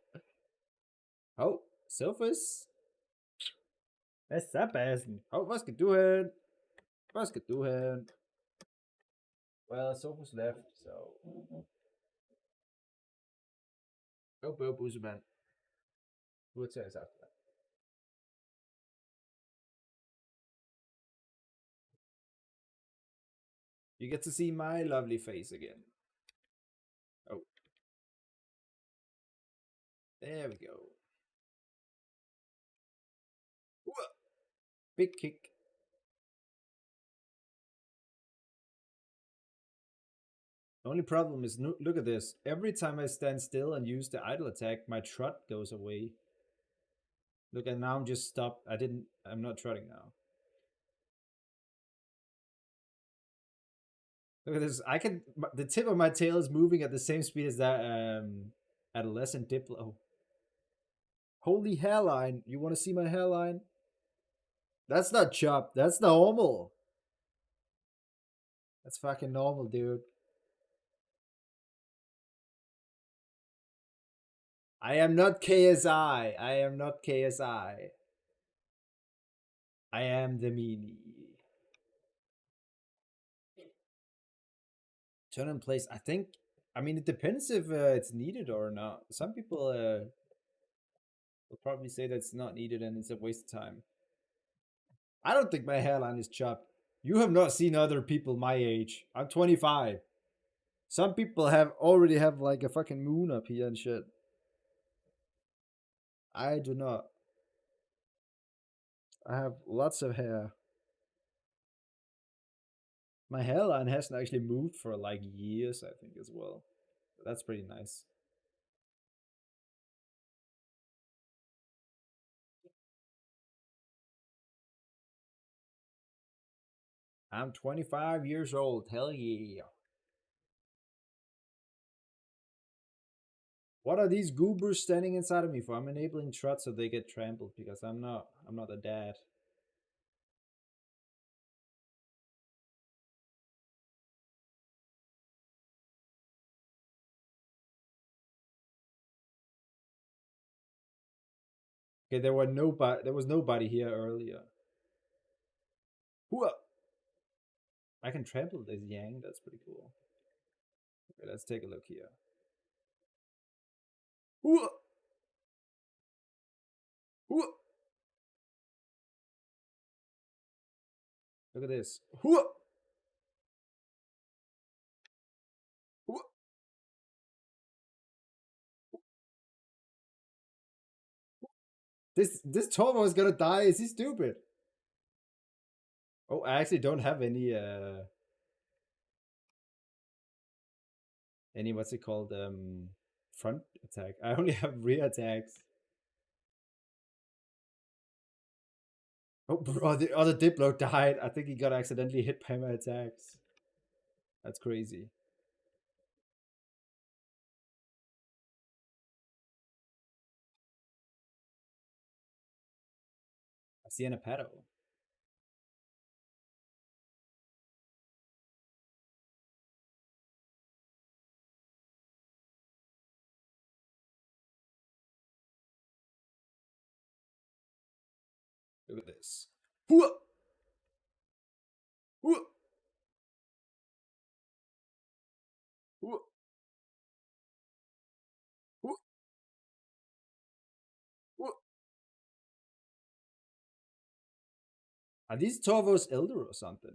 Oh, Sophus. What's up, Asen? Oh, was geht du hin? Was geht du hin? Well, Sophus left, so... Oh, Bo Boozeman. What's after that? You get to see my lovely face again. Oh. There we go. Ooh, big kick. The only problem is, look at this. Every time I stand still and use the idle attack, my trot goes away. Look, and now I'm just stopped. I'm not trotting now. Look at this. The tip of my tail is moving at the same speed as that adolescent Diplo. Holy hairline. You want to see my hairline? That's not chopped. That's normal. That's fucking normal, dude. I am not KSI. I am not KSI. I am the meanie. Turn in place. I mean, it depends if it's needed or not. Some people will probably say that it's not needed and it's a waste of time. I don't think my hairline is chopped. You have not seen other people my age. I'm 25. Some people already have like a fucking moon up here and shit. I do not. I have lots of hair. My hairline hasn't actually moved for like years, I think, as well. That's pretty nice. I'm 25 years old. Hell yeah. What are these goobers standing inside of me for? I'm enabling trots so they get trampled because I'm not a dad. Okay, there was nobody here earlier. Hooah! I can trample this yang. That's pretty cool. Okay, let's take a look here. Hooah! Hooah! Look at this. Hooah! Hooah! This Torvo is gonna die. Is he stupid? Oh, I actually don't have any what's it called front attack. I only have rear attacks. Oh, bro, the other Diplo died. I think he got accidentally hit by my attacks. That's crazy. I see an Apato. Look at this. Hooah! Hooah! Hooah! Hooah! Hooah! Are these Torvos elder or something?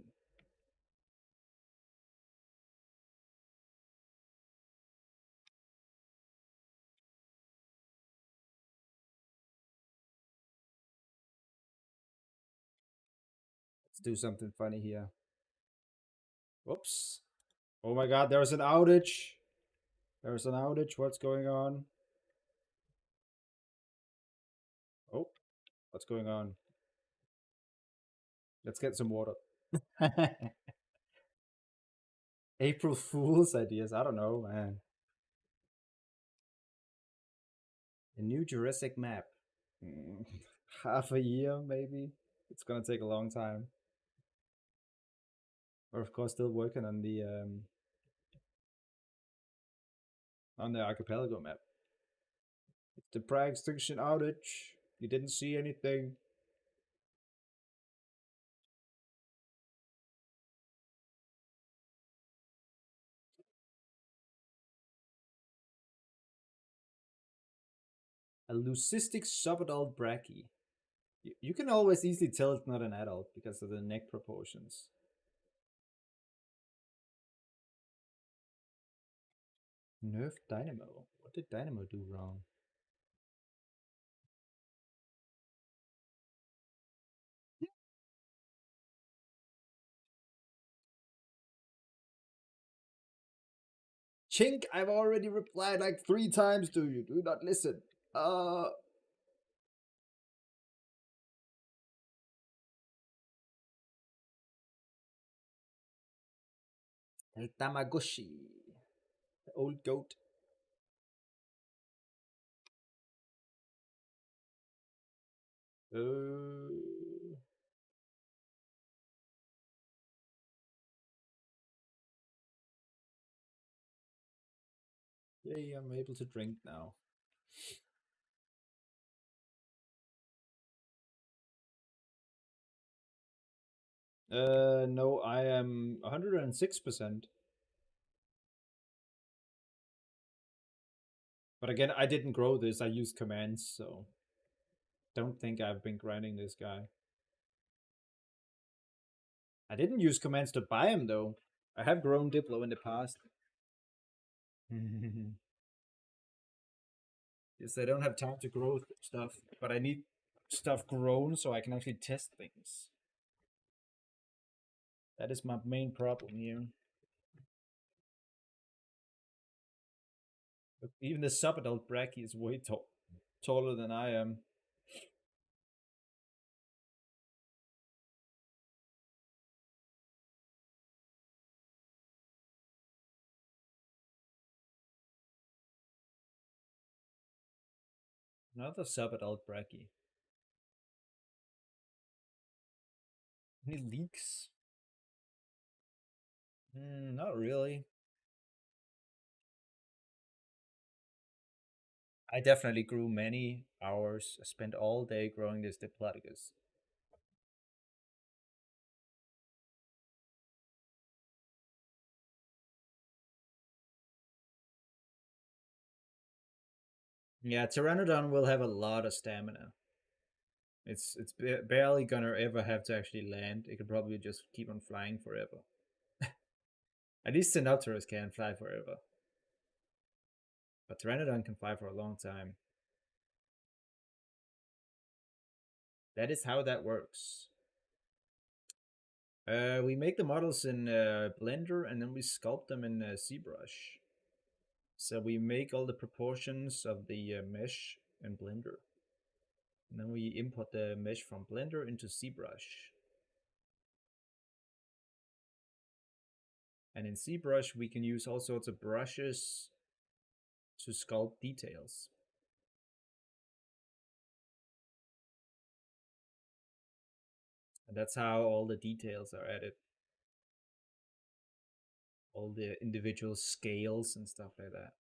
Let's do something funny here. Whoops. Oh my god, there's an outage. There's an outage. What's going on? Oh, what's going on? Let's get some water. April Fool's ideas. I don't know, man. A new Jurassic map. Mm, half a year, maybe. It's gonna take a long time. We're of course still working on the Archipelago map. It's the Extinction outage. You didn't see anything. A leucistic subadult brachy. You can always easily tell it's not an adult because of the neck proportions. Nerf Dynamo. What did Dynamo do wrong? Chink, I've already replied like 3 times to you. Do not listen. El Tamagotchi. The old goat. Yay, I'm able to drink now. No, I am 106%. But again, I didn't grow this. I used commands, so don't think I've been grinding this guy. I didn't use commands to buy him though. I have grown Diplo in the past. Yes, I don't have time to grow stuff, but I need stuff grown so I can actually test things. That is my main problem here. But even the subadult brachy is way taller than I am. Another subadult brachy. Any leaks? Not really. I definitely grew many hours. I spent all day growing this Diplodocus. Yeah, Pteranodon will have a lot of stamina. It's barely gonna ever have to actually land. It could probably just keep on flying forever. At least Sinopterus can fly forever. But Pteranodon can fly for a long time. That is how that works. We make the models in Blender and then we sculpt them in ZBrush. So we make all the proportions of the mesh in Blender. And then we import the mesh from Blender into ZBrush. And in ZBrush, we can use all sorts of brushes to sculpt details. And that's how all the details are added. All the individual scales and stuff like that.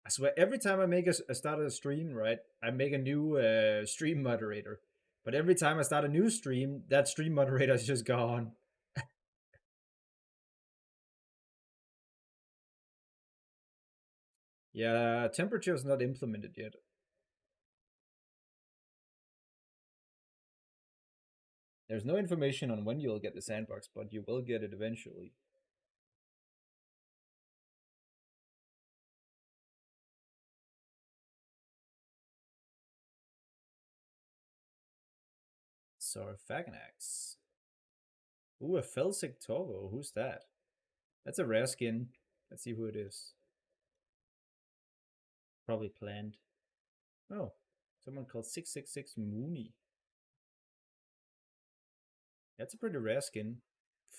I swear, every time I make a start a stream, right, I make a new stream moderator. But every time I start a new stream, that stream moderator is just gone. Yeah, temperature is not implemented yet. There's no information on when you'll get the sandbox, but you will get it eventually. Sarfaganax. Ooh, a Felsic Torvo. Who's that? That's a rare skin. Let's see who it is. Probably planned. Oh, someone called 666 Mooney. That's a pretty rare skin.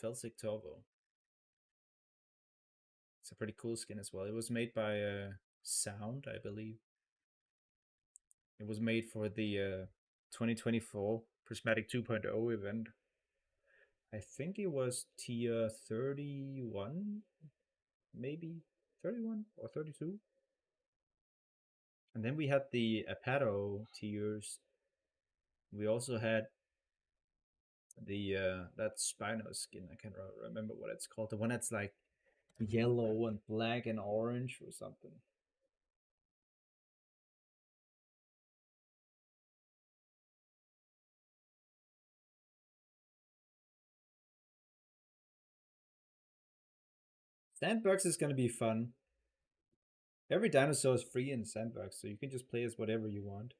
Felsic Torvo. It's a pretty cool skin as well. It was made by Sound, I believe. It was made for the 2024 Prismatic 2.0 event. I think it was tier 31, maybe 31 or 32. And then we had the Apado tiers. We also had the that Spino skin. I can't remember what it's called. The one that's like yellow and black and orange or something. Sandbox is gonna be fun. Every dinosaur is free in Sandbox, so you can just play as whatever you want.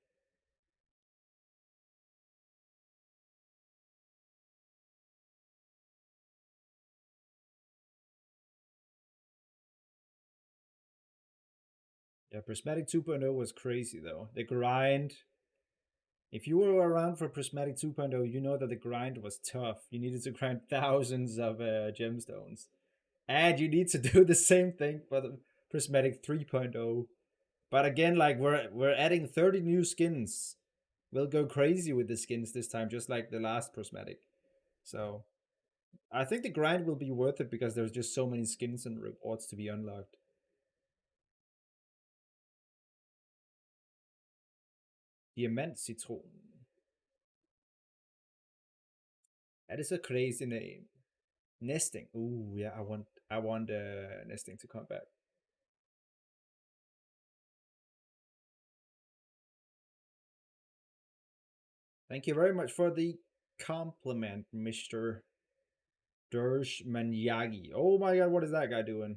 Yeah, Prismatic 2.0 was crazy though. The grind. If you were around for Prismatic 2.0, you know that the grind was tough. You needed to grind thousands of gemstones. And you need to do the same thing for the Prismatic 3.0. But again, like we're adding 30 new skins. We'll go crazy with the skins this time, just like the last Prismatic. So I think the grind will be worth it because there's just so many skins and rewards to be unlocked. Diamant Citron. That is a crazy name. Nesting. Ooh, yeah, I want nesting to come back. Thank you very much for the compliment, Mr. Dersh Manyagi. Oh my god, what is that guy doing?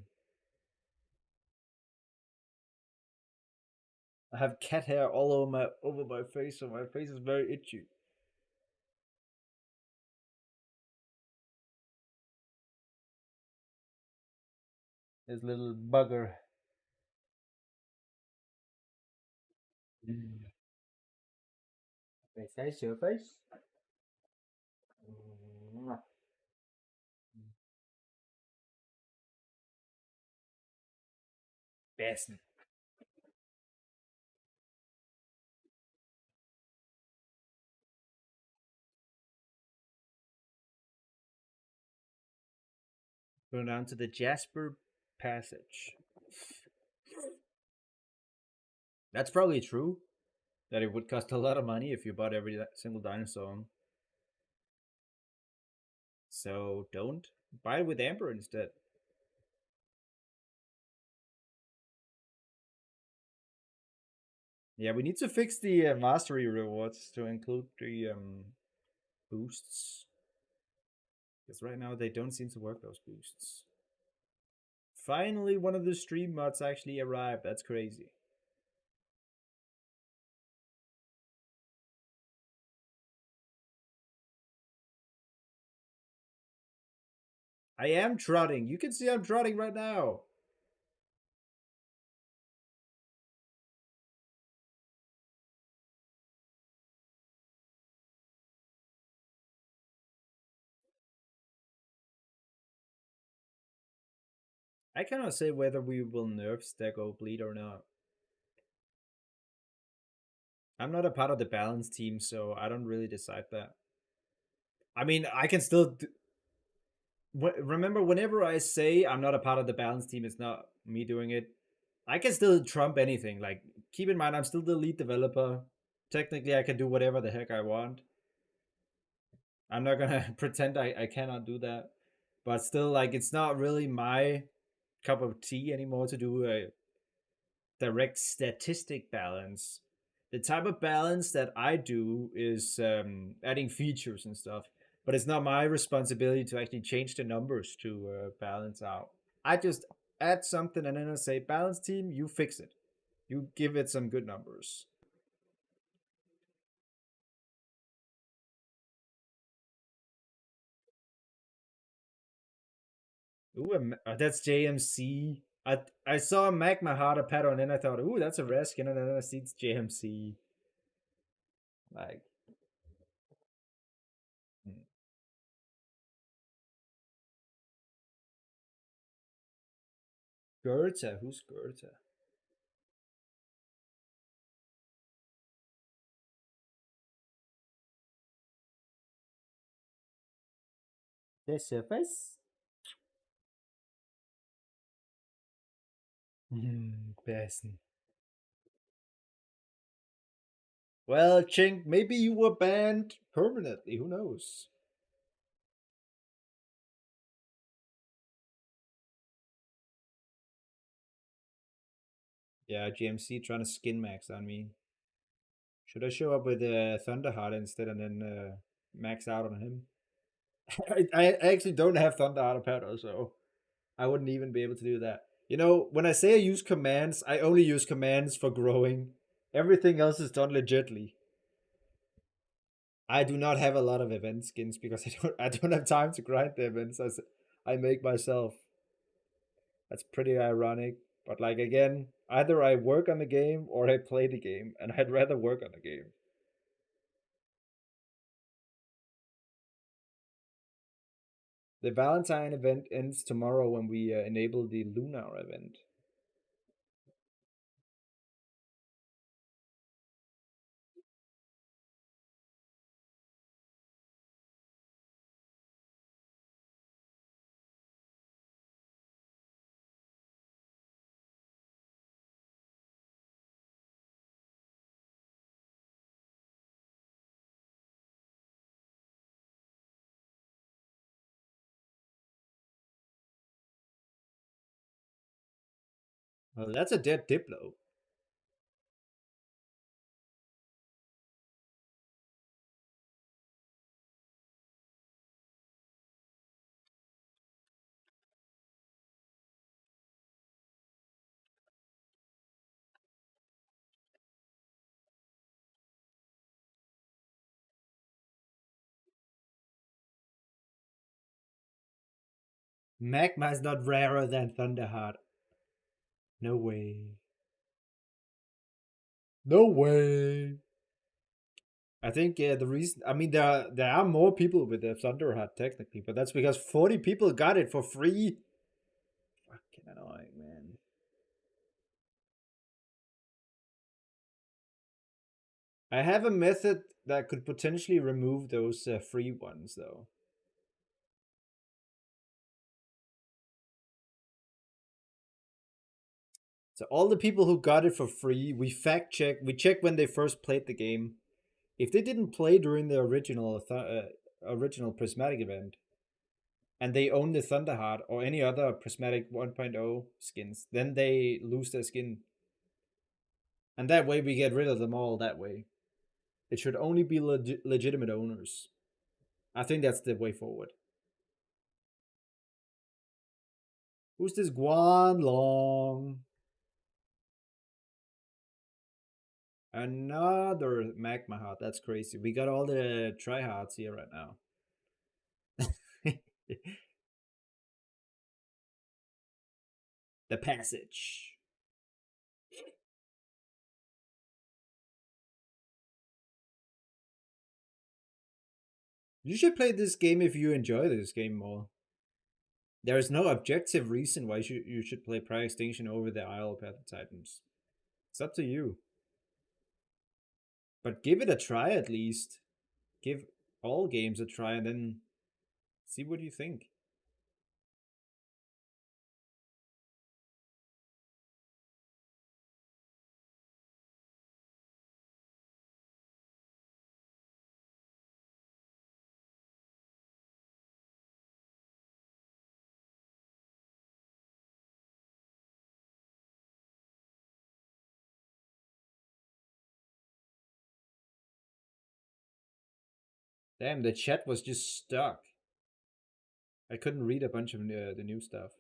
I have cat hair all over my face, so my face is very itchy. This little bugger. Face face, your face. Bassen. Go down to the Jasper Passage. That's probably true. That it would cost a lot of money if you bought every single dinosaur. So don't buy it with Amber instead. Yeah, we need to fix the mastery rewards to include the boosts. Because right now they don't seem to work, those boosts. Finally, one of the stream mods actually arrived. That's crazy. I am trotting. You can see I'm trotting right now. I cannot say whether we will nerf Sako bleed or not. I'm not a part of the balance team, so I don't really decide that. I mean, I can still remember whenever I say I'm not a part of the balance team, it's not me doing it. I can still trump anything. Like, keep in mind, I'm still the lead developer. Technically, I can do whatever the heck I want. I'm not gonna pretend I cannot do that. But still, like, it's not really my cup of tea anymore to do a direct statistic balance. The type of balance that I do is adding features and stuff, but it's not my responsibility to actually change the numbers to balance out. I just add something and then I say, balance team, you fix it. You give it some good numbers. Ooh, that's JMC. I saw a magma harder pattern and then I thought, ooh, that's a rare skin, and then I see it's JMC. Like, hmm. Goethe, who's Goethe? The surface? Besten. Well, Chink, maybe you were banned permanently. Who knows? Yeah, GMC trying to skin max on me. Should I show up with a Thunderheart instead and then max out on him? I actually don't have Thunderheart or Pedo, so I wouldn't even be able to do that. You know, when I say I use commands, I only use commands for growing. Everything else is done legitly. I do not have a lot of event skins because I don't have time to grind the events as I make myself. That's pretty ironic. But like again, either I work on the game or I play the game, and I'd rather work on the game. The Valentine event ends tomorrow when we enable the Lunar event. Well, that's a dead Diplo. Magma is not rarer than Thunderheart. No way. No way. I think the reason, I mean, there are more people with the Thunderheart technically, but that's because 40 people got it for free. Fucking annoying, man. I have a method that could potentially remove those free ones, though. So all the people who got it for free, we fact check. We check when they first played the game. If they didn't play during the original prismatic event, and they own the Thunderheart or any other prismatic 1.0 skins, then they lose their skin. And that way we get rid of them all that way. It should only be legitimate owners. I think that's the way forward. Who's this Guan Long? Another magma heart. That's crazy. We got all the tryhards here right now. The passage. You should play this game if you enjoy this game more. There is no objective reason why you should play Extinction over the Isle of Path Titans. It's up to you. But give it a try at least. Give all games a try and then see what you think. Damn, the chat was just stuck. I couldn't read a bunch of the new stuff.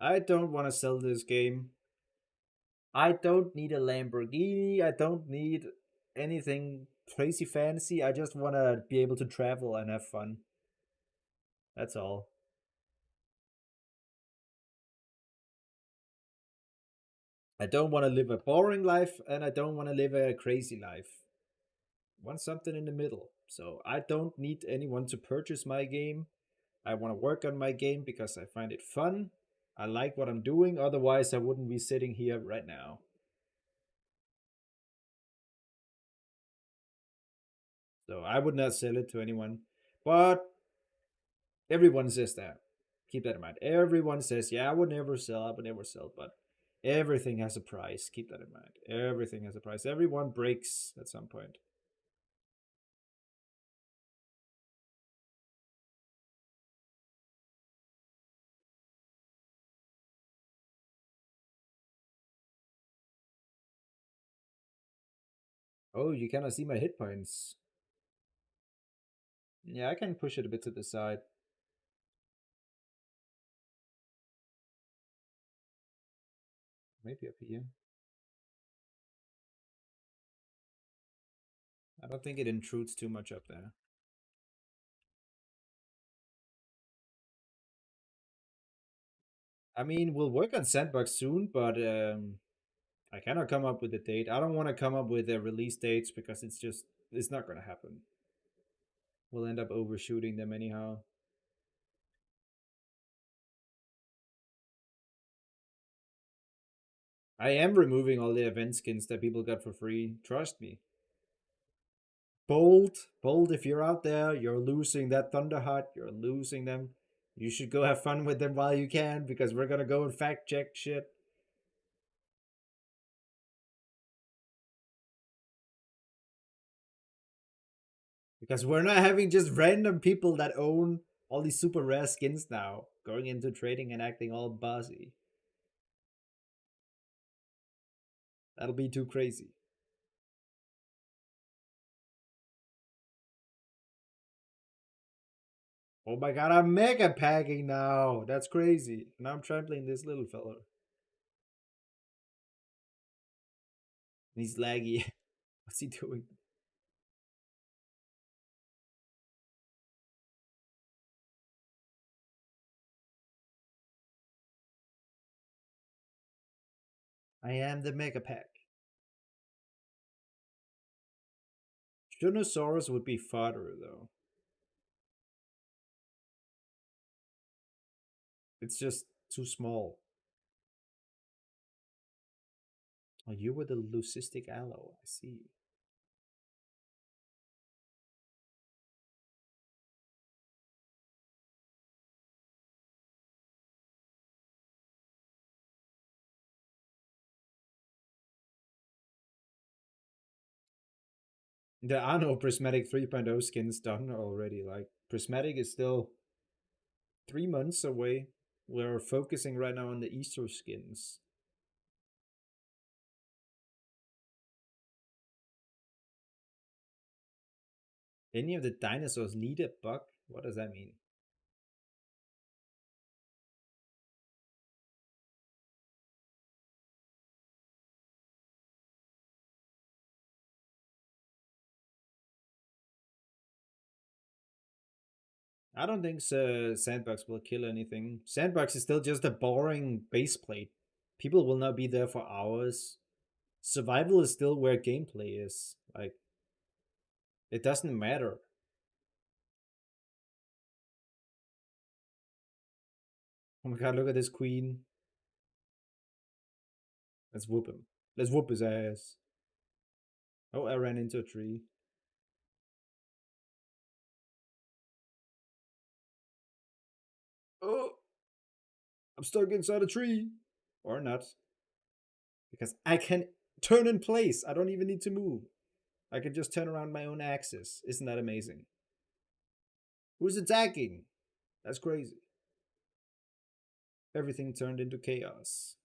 I don't want to sell this game. I don't need a Lamborghini. I don't need anything crazy fancy. I just want to be able to travel and have fun. That's all. I don't want to live a boring life and I don't want to live a crazy life. I want something in the middle. So I don't need anyone to purchase my game. I want to work on my game because I find it fun. I like what I'm doing. Otherwise, I wouldn't be sitting here right now. So I would not sell it to anyone. But everyone says that. Keep that in mind. Everyone says, yeah, I would never sell, I would never sell. But everything has a price. Keep that in mind. Everything has a price. Everyone breaks at some point. Oh, you cannot see my hit points. Yeah, I can push it a bit to the side. Maybe up here. I don't think it intrudes too much up there. I mean, we'll work on Sandbox soon, but I cannot come up with a date. I don't want to come up with a release dates because it's not gonna happen. We'll end up overshooting them anyhow. I am removing all the event skins that people got for free. Trust me. Bold, if you're out there, you're losing that Thunderheart, you're losing them. You should go have fun with them while you can because we're gonna go and fact check shit. Because we're not having just random people that own all these super rare skins now going into trading and acting all bossy. That'll be too crazy. Oh my god, I'm mega packing now. That's crazy. Now I'm trampling this little fella. He's laggy. What's he doing? I am the mega pack. Spinosaurus would be fodder though. It's just too small. Oh, you were the leucistic aloe. I see. There are no prismatic 3.0 skins done already. Like, prismatic is still 3 months away. We're focusing right now on the Easter skins. Any of the dinosaurs need a bug? What does that mean? I don't think Sandbox will kill anything. Sandbox is still just a boring base plate. People will not be there for hours. Survival is still where gameplay is. Like, it doesn't matter. Oh my god, look at this queen. Let's whoop him. Let's whoop his ass. Oh, I ran into a tree. Oh, I'm stuck inside a tree. Or not. Because I can turn in place. I don't even need to move. I can just turn around my own axis. Isn't that amazing? Who's attacking? That's crazy. Everything turned into chaos.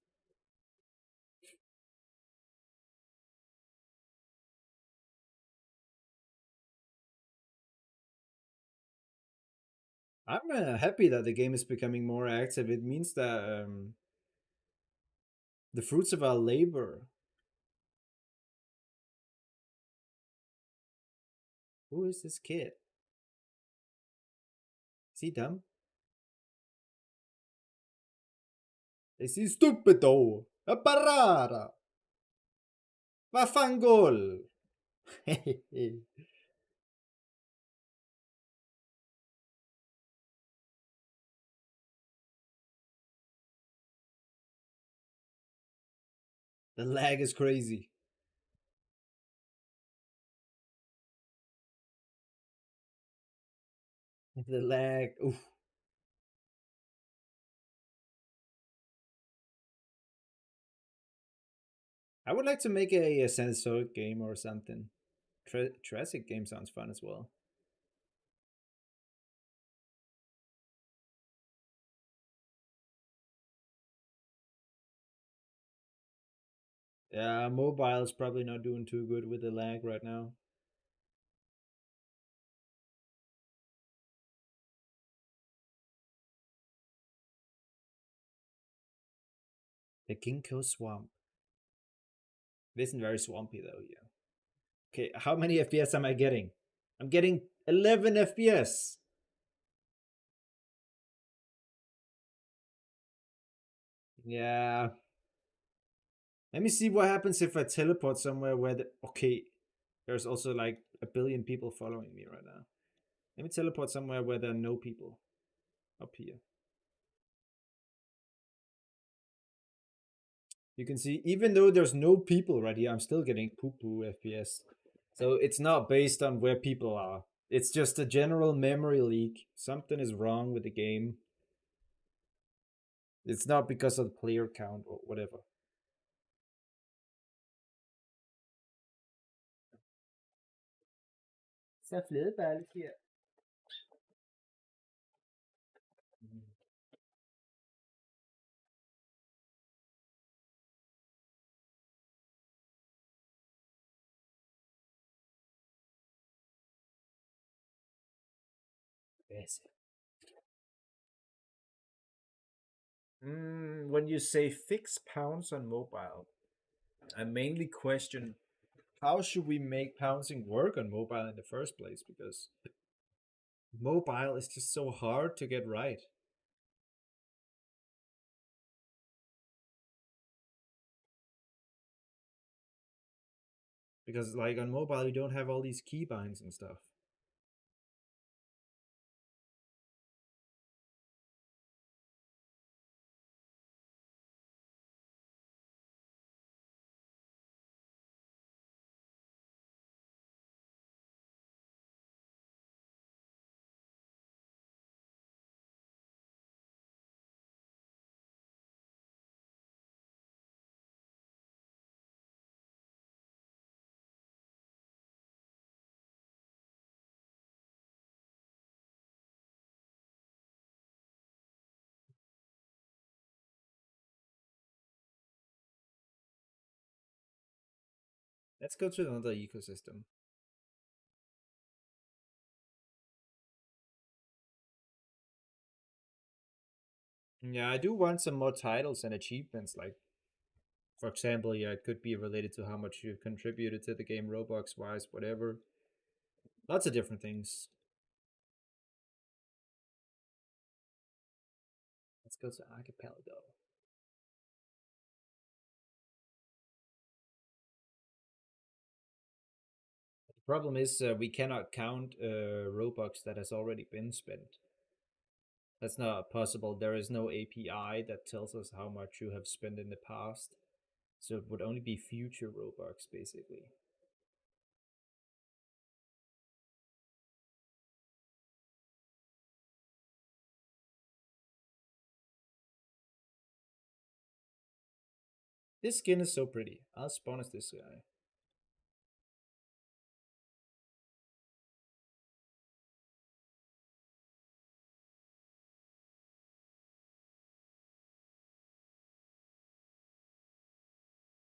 I'm happy that the game is becoming more active. It means that the fruits of our labor. Who is this kid? Is he dumb? Is he stupido? A parada! Vafangol! The lag is crazy. The lag. Oof. I would like to make a Sensor game or something. Jurassic game sounds fun as well. Yeah, mobile is probably not doing too good with the lag right now. The Ginkgo Swamp. It isn't very swampy though, yeah. Okay, how many FPS am I getting? I'm getting 11 FPS. Yeah. Let me see what happens if I teleport somewhere where the. Okay, there's also like a billion people following me right now. Let me teleport somewhere where there are no people. Up here. You can see, even though there's no people right here, I'm still getting poo-poo FPS. So it's not based on where people are. It's just a general memory leak. Something is wrong with the game. It's not because of the player count or whatever. Så flødebolle her. Yes. When you say fix pounds on mobile, I mainly question how should we make pouncing work on mobile in the first place, because mobile is just so hard to get right. Because like on mobile you don't have all these keybinds and stuff. Let's go to another ecosystem. Yeah, I do want some more titles and achievements. Like, for example, yeah, it could be related to how much you've contributed to the game, Roblox wise, whatever. Lots of different things. Let's go to Archipelago. The problem is we cannot count Robux that has already been spent. That's not possible. There is no API that tells us how much you have spent in the past. So it would only be future Robux, basically. This skin is so pretty. I'll spawn as this guy.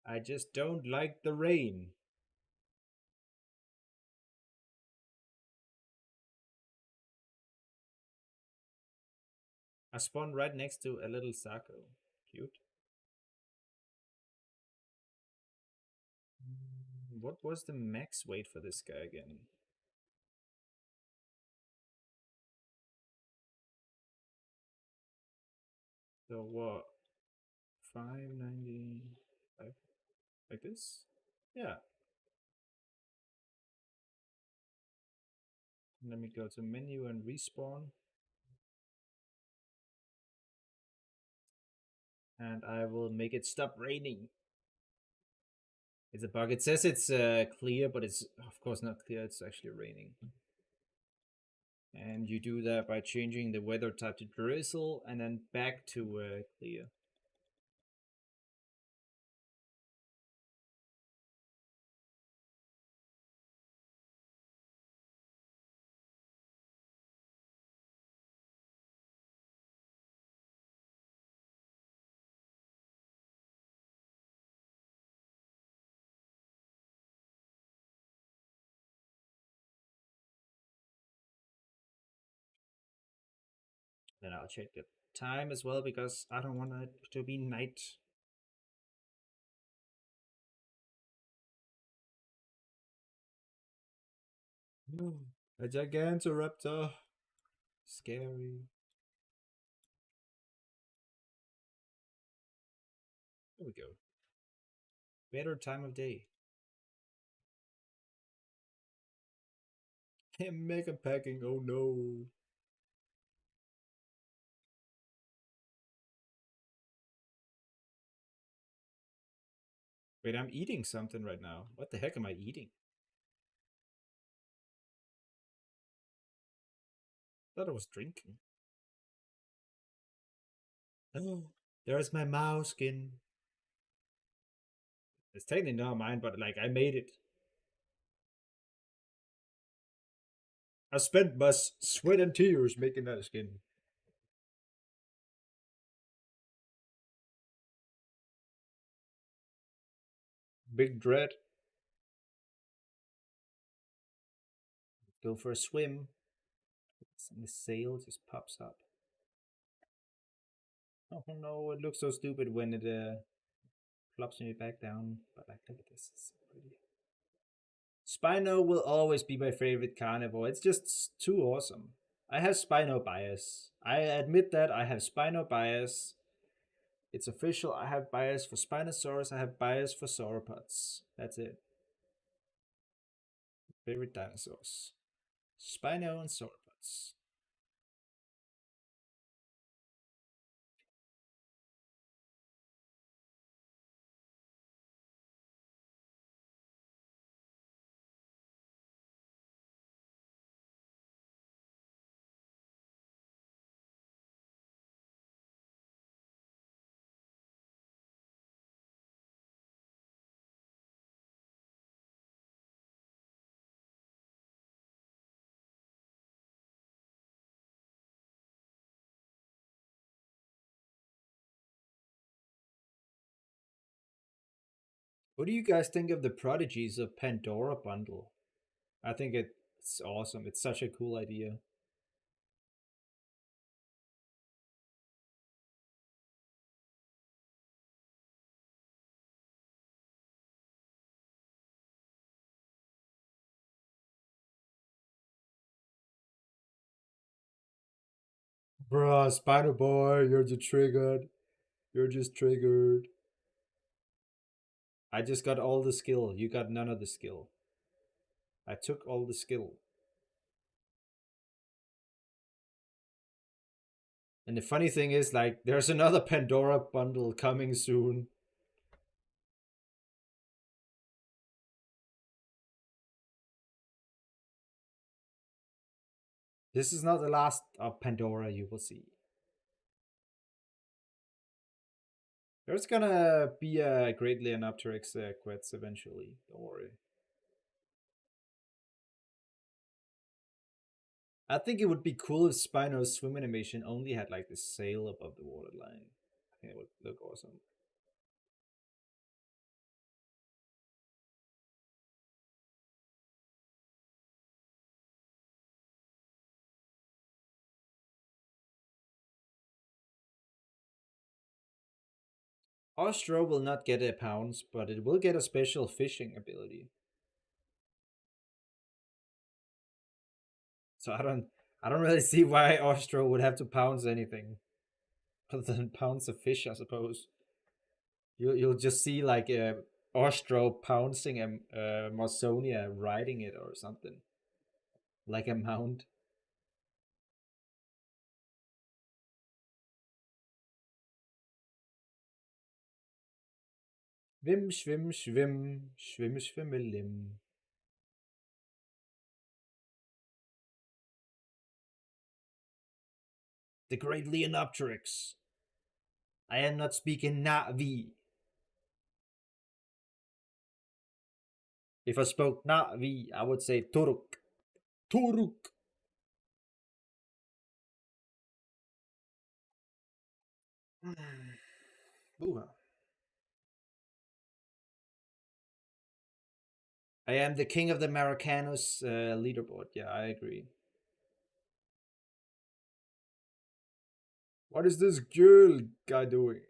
I just don't like the rain. I spawned right next to a little Sako. Cute. What was the max weight for this guy again? So what? 595? Like this? Yeah. Let me go to menu and respawn. And I will make it stop raining. It's a bug. It says it's clear, but it's of course not clear. It's actually raining. And you do that by changing the weather type to drizzle and then back to clear. Then I'll check the time as well because I don't want it to be night. A Gigantoraptor. Scary. There we go. Better time of day. Mega packing, oh no. Wait, I'm eating something right now. What the heck am I eating? I thought I was drinking. Oh, there's my mouse skin. It's technically not mine, but like I made it. I spent my sweat and tears making that skin. Big dread. Go for a swim. And the sail just pops up. Oh no, it looks so stupid when it flops me back down. But like, look at this. It's so pretty. Spino will always be my favorite carnivore. It's just too awesome. I have Spino bias. I admit that I have Spino bias. It's official. I have bias for Spinosaurus. I have bias for sauropods. That's it. Favorite dinosaurs. Spino and sauropods. What do you guys think of the prodigies of Pandora bundle? I think it's awesome. It's such a cool idea. Bruh, Spider Boy, you're just triggered. You're just triggered. I just got all the skill. You got none of the skill. I took all the skill. And the funny thing is, like, there's another Pandora bundle coming soon. This is not the last of Pandora you will see. There's gonna be a Great Leonopteryx quets eventually. Don't worry. I think it would be cool if Spino's swim animation only had like the sail above the waterline. I think it would look awesome. Ostro will not get a pounce, but it will get a special fishing ability. So I don't really see why Ostro would have to pounce anything other than pounce a fish, I suppose. You'll just see like Ostro pouncing a Marsonia riding it or something. Like a mount. Wim, schwimm, schwimm, schwimm, schwimmelim. The great Leonopteryx. I am not speaking Na'vi. If I spoke Na'vi, I would say Turuk. Turuk. Ooh. I am the king of the Americanos leaderboard. Yeah, I agree. What is this girl guy doing?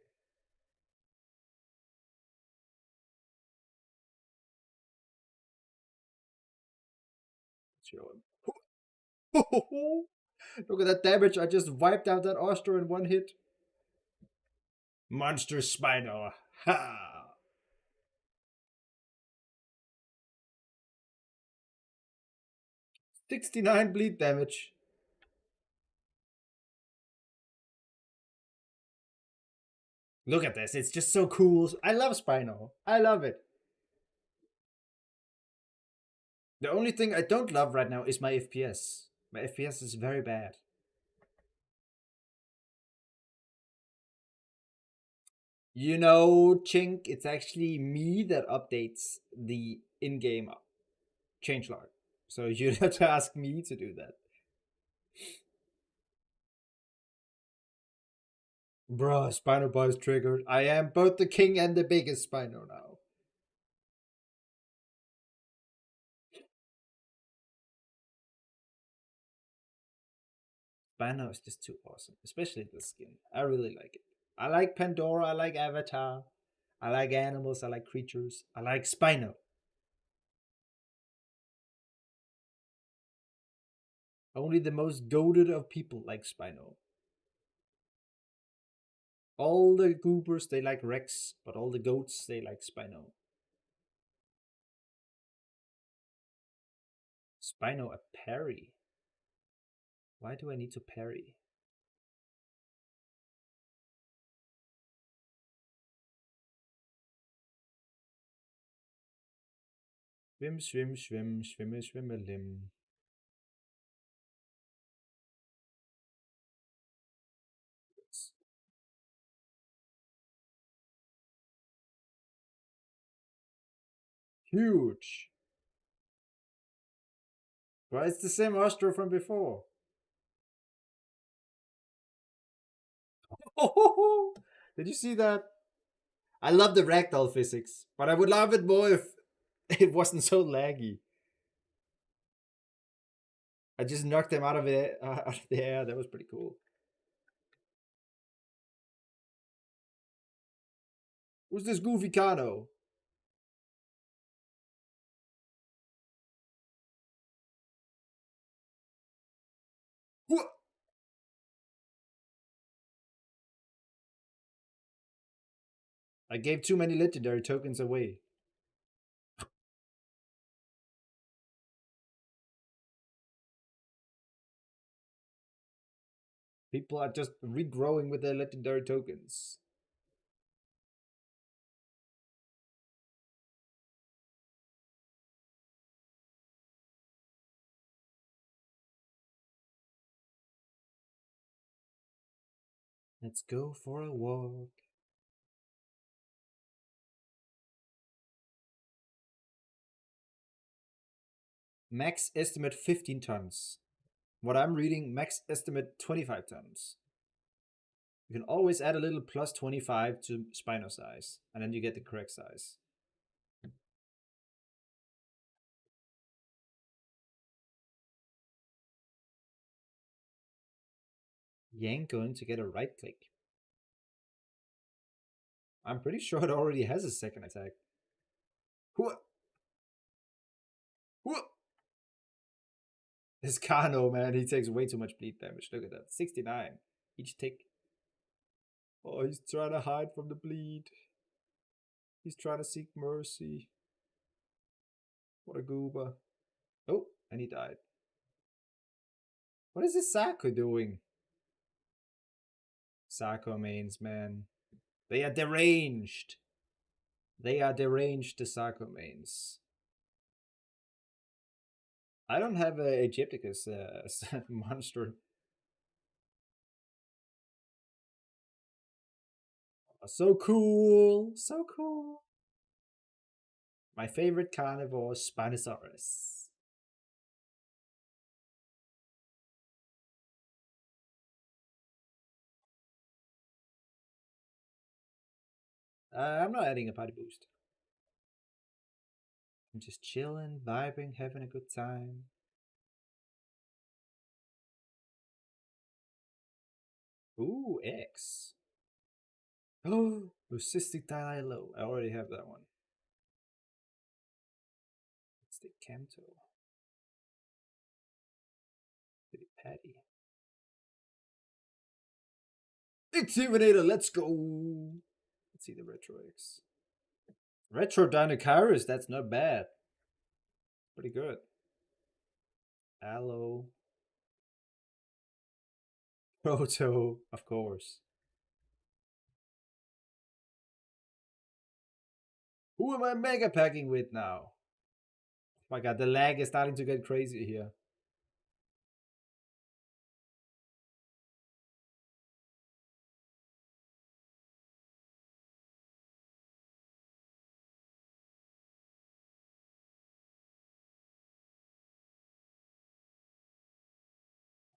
Show him. Look at that damage. I just wiped out that Ostro in one hit. Monster Spino. Ha! 69 bleed damage. Look at this. It's just so cool. I love Spino. I love it. The only thing I don't love right now is my FPS. My FPS is very bad. You know, Chink, it's actually me that updates the in-game changelog. So you'd have to ask me to do that. Bruh, Spino Boy's triggered. I am both the king and the biggest Spino now. Spino is just too awesome, especially the skin. I really like it. I like Pandora, I like Avatar, I like animals, I like creatures, I like Spino. Only the most goaded of people like Spino. All the goobers, they like Rex, but all the goats, they like Spino. Spino a parry? Why do I need to parry? Schwimm, schwimm, schwimm, schwimme, schwimme, lim. Huge. Well, it's the same Ostro from before. Oh, did you see that? I love the ragdoll physics, but I would love it more if it wasn't so laggy. I just knocked them out of the air. That was pretty cool. Who's this goofy Kano? I gave too many legendary tokens away. People are just regrowing with their legendary tokens. Let's go for a walk. Max estimate 15 tons. What I'm reading, max estimate 25 tons. You can always add a little plus 25 to Spino size, and then you get the correct size. Yang going to get a right click. I'm pretty sure it already has a second attack. Hua! Hua! This Kano, man, he takes way too much bleed damage. Look at that. 69 each tick. Oh, he's trying to hide from the bleed. He's trying to seek mercy. What a goober. Oh, and he died. What is this Sako doing? Sako mains, man. They are deranged. They are deranged, the Sako mains. I don't have a Egypticus monster. So cool. So cool. My favorite carnivore, Spinosaurus. I'm not adding a party boost. I'm just chilling, vibing, having a good time. Ooh, X. Oh, Leucistic Dilo. I already have that one. It's the Canto. Pretty patty. Exterminator, let's go. Let's see the Retro X. Retro Dinocaurus, that's not bad. Pretty good. Aloe. Proto, of course. Who am I mega packing with now? Oh my god, the lag is starting to get crazy here.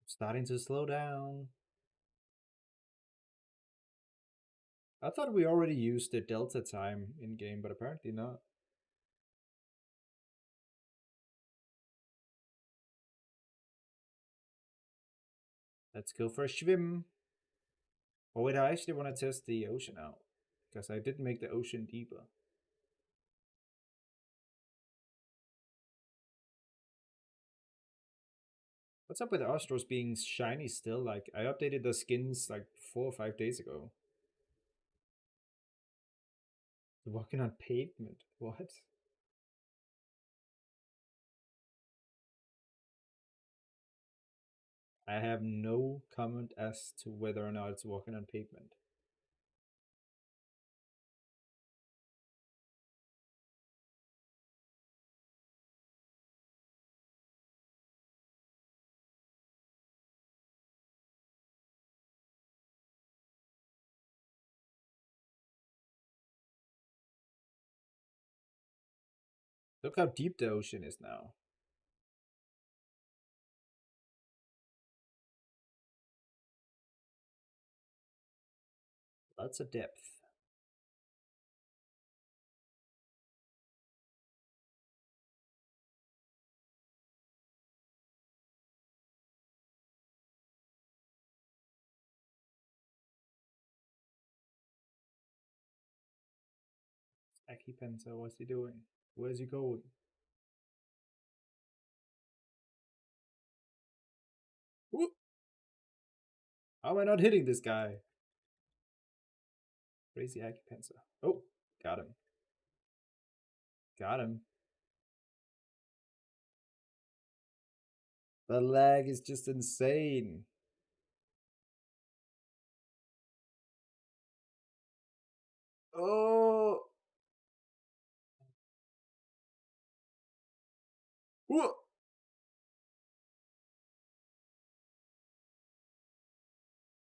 I'm starting to slow down. I thought we already used the delta time in game, but apparently not. Let's go for a swim. Oh wait, I actually want to test the ocean out. Because I did make the ocean deeper. What's up with Astros being shiny still? Like, I updated the skins like 4 or 5 days ago. Walking on pavement? What? I have no comment as to whether or not it's walking on pavement. Look how deep the ocean is now. Lots of depth. Acupensa, what's he doing? Where's he going? Ooh. How am I not hitting this guy? Crazy Acupensa. Oh, got him. Got him. The lag is just insane. Oh. Ooh.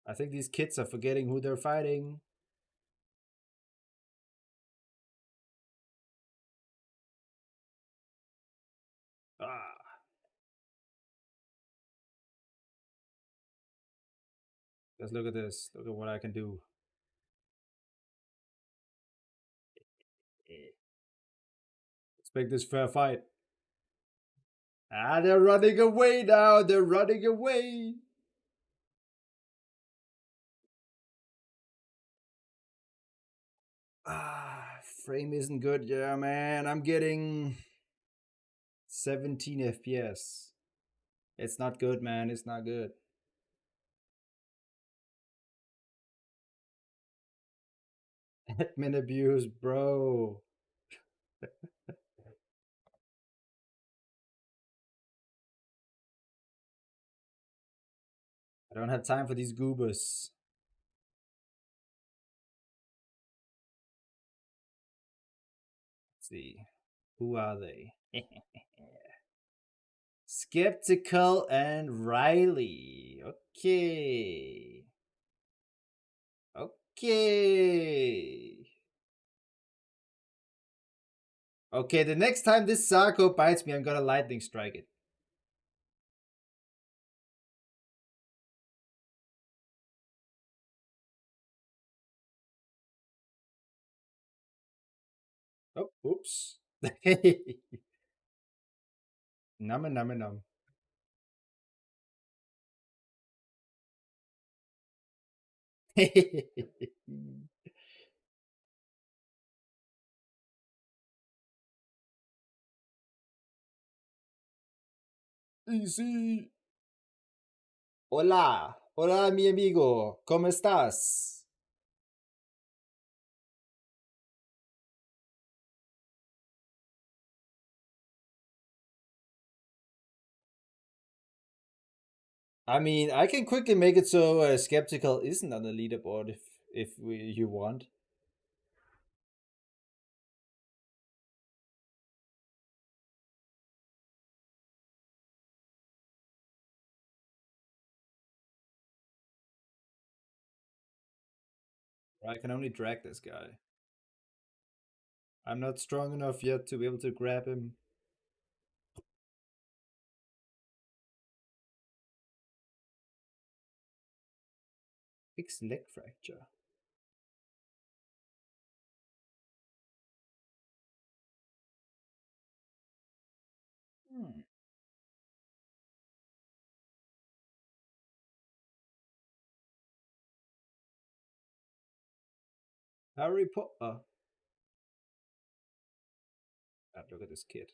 I think these kids are forgetting who they're fighting. Ah. Just look at this. Look at what I can do. Let's make this fair fight. Ah, they're running away now. They're running away. Ah, frame isn't good. Yeah, man. I'm getting 17 FPS. It's not good, man. It's not good. Admin abuse, bro. I don't have time for these goobers. Let's see. Who are they? Skeptical and Riley. Okay. Okay. Okay, the next time this Sako bites me, I'm gonna lightning strike it. Oh, oops. Num num num. Easy. Hola. Hola, mi amigo. ¿Cómo estás? I mean, I can quickly make it so skeptical isn't on the leaderboard if you want. I can only drag this guy. I'm not strong enough yet to be able to grab him. Fix leg fracture. Hmm. Harry Potter. Ah, look at this kid.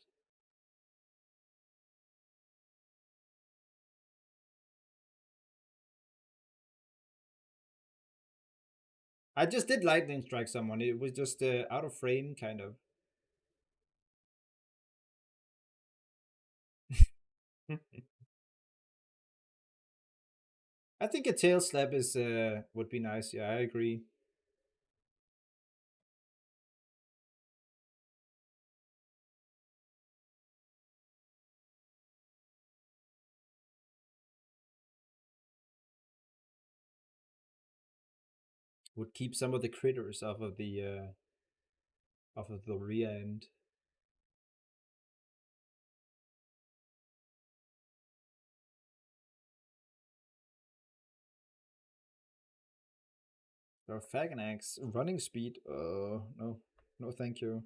I just did lightning strike someone. It was just out of frame, kind of. I think a tail slap is would be nice. Yeah, I agree. Would keep some of the critters off of the rear end. Or Faganax running speed. No, no, thank you.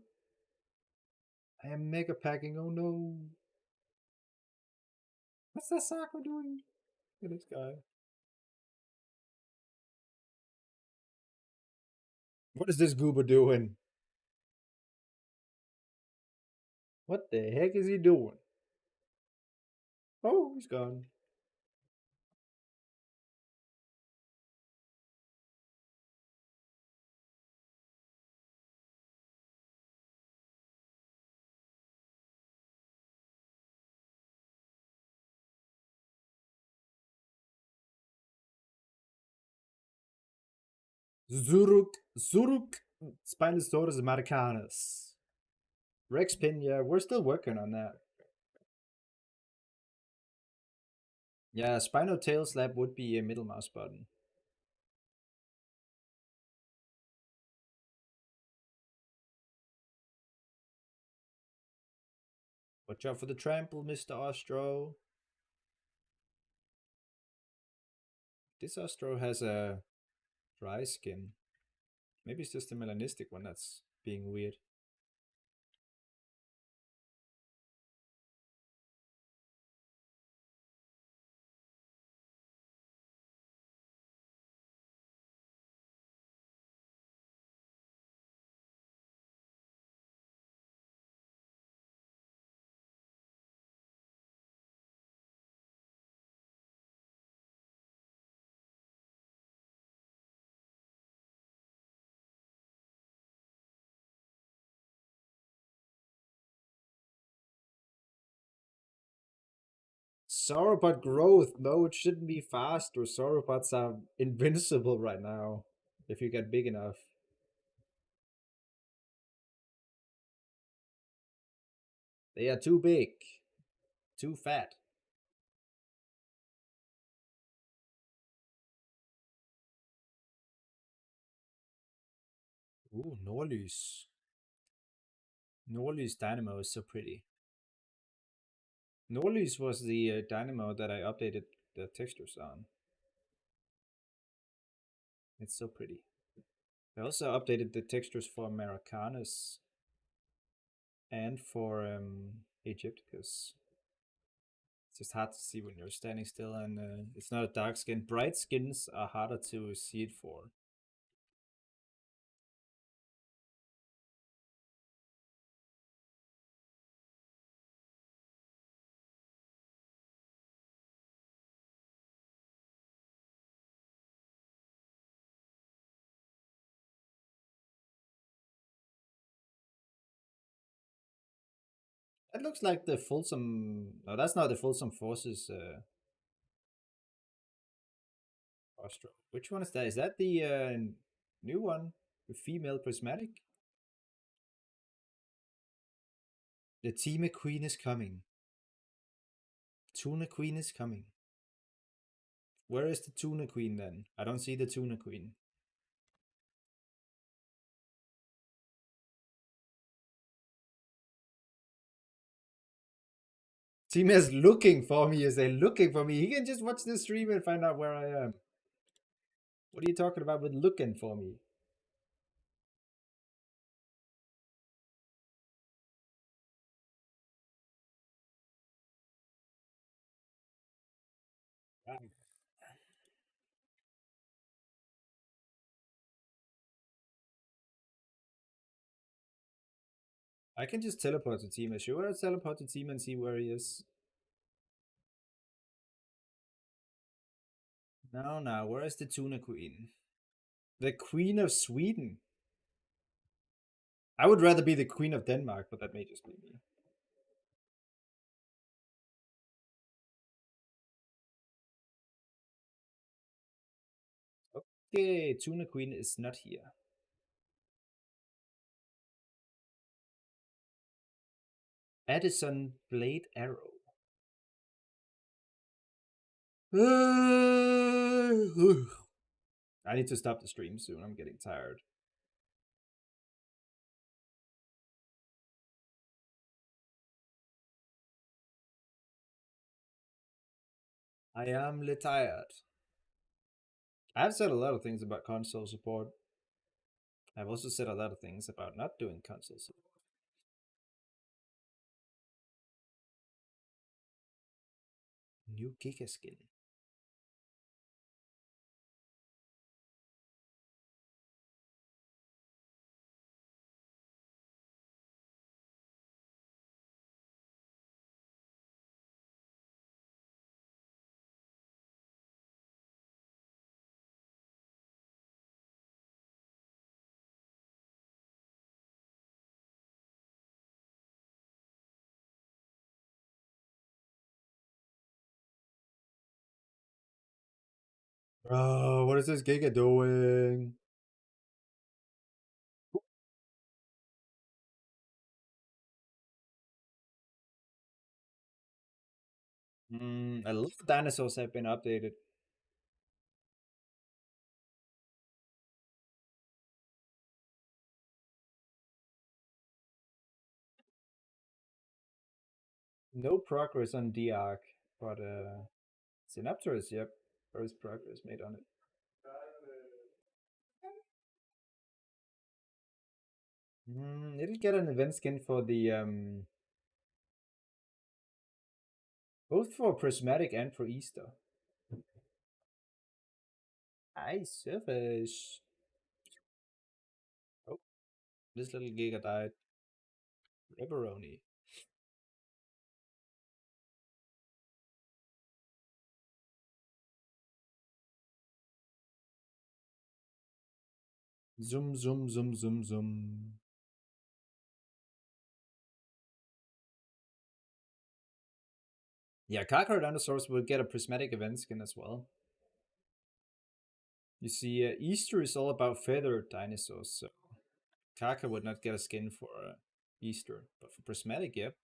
I am mega packing. Oh no! What's that Sako doing? Look at this guy. What is this goober doing? What the heck is he doing? Oh, he's gone. Zuruk, Spinosaurus americanus. Rex pin, yeah, we're still working on that. Yeah, Spino tail slap would be a middle mouse button. Watch out for the trample, Mr. Ostro. This Ostro has a dry skin. Maybe it's just the melanistic one that's being weird. Sauropod growth mode shouldn't be fast, or sauropods are invincible right now if you get big enough. They are too big, too fat. Ooh, Norlys. Norlys Dynamo is so pretty. Norlys was the Dynamo that I updated the textures on. It's so pretty. I also updated the textures for Americanus and for Egypticus. It's just hard to see when you're standing still, and it's not a dark skin. Bright skins are harder to see it for. That looks like the Folsom. No, that's not the Folsom Forces Ostro. Which one is that? Is that the new one? The female prismatic? The Tuna Queen is coming. Tuna Queen is coming. Where is the Tuna Queen then? I don't see the Tuna Queen. Team is looking for me. Is they looking for me? He can just watch the stream and find out where I am. What are you talking about with looking for me? I can just teleport to Team. Sure, I'll teleport to Team and see where he is. No, no. Where is the Tuna Queen? The Queen of Sweden. I would rather be the Queen of Denmark, but that may just be me. Okay, Tuna Queen is not here. Addison Blade Arrow. I need to stop the stream soon. I'm getting tired. I am tired. I've said a lot of things about console support. I've also said a lot of things about not doing console support. New Giga skin. Oh, what is this Giga doing? A lot of dinosaurs have been updated. No progress on the arc, but Synaptors, yep, there is progress made on it. It'll get an event skin for the both for prismatic and for Easter. Ice surface. Oh, this little Giga died. Ripperoni. Zoom, zoom, zoom, zoom, zoom. Yeah, Kakar dinosaurs will get a prismatic event skin as well. You see, Easter is all about feathered dinosaurs, so Kaka would not get a skin for Easter, but for prismatic, yep.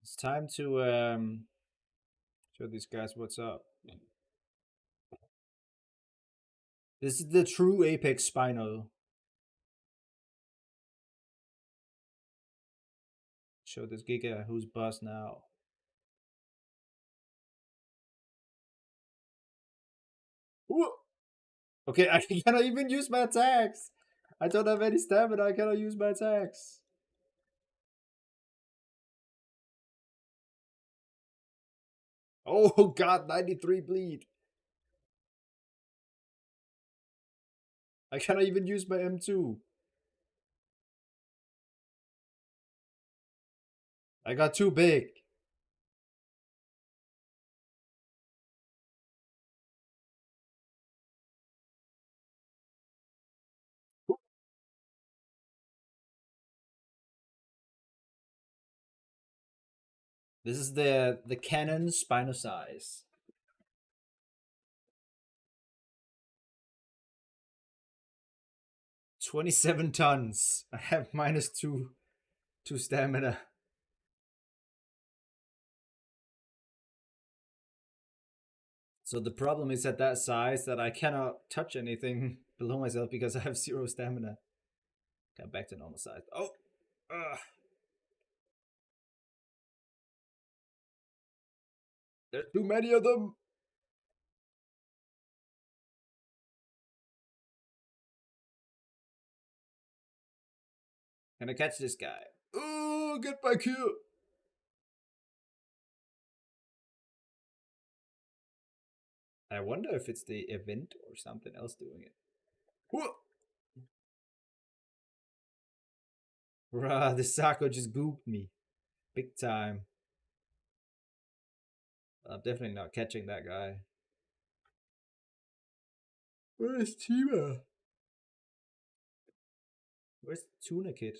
It's time to show these guys what's up. This is the true apex spinal. Show this Giga who's boss now. Ooh. Okay, I cannot even use my attacks. I don't have any stamina. I cannot use my attacks. Oh god, 93 bleed. I cannot even use my M2. I got too big. This is the cannon Spinosaurus. 27 tons. I have minus two stamina. So the problem is at that size that I cannot touch anything below myself because I have 0 stamina. Got back to normal size. Oh! There's too many of them! Can I catch this guy? Oh, get back here! I wonder if it's the event or something else doing it. Whoa! Bruh, the Sako just gooped me. Big time. I'm definitely not catching that guy. Where's Tima? Where's the tuna kid?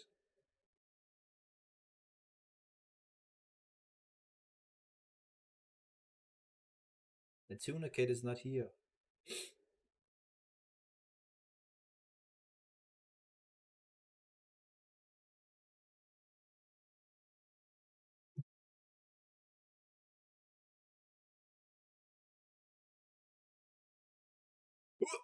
The tuna kid is not here. Whoa!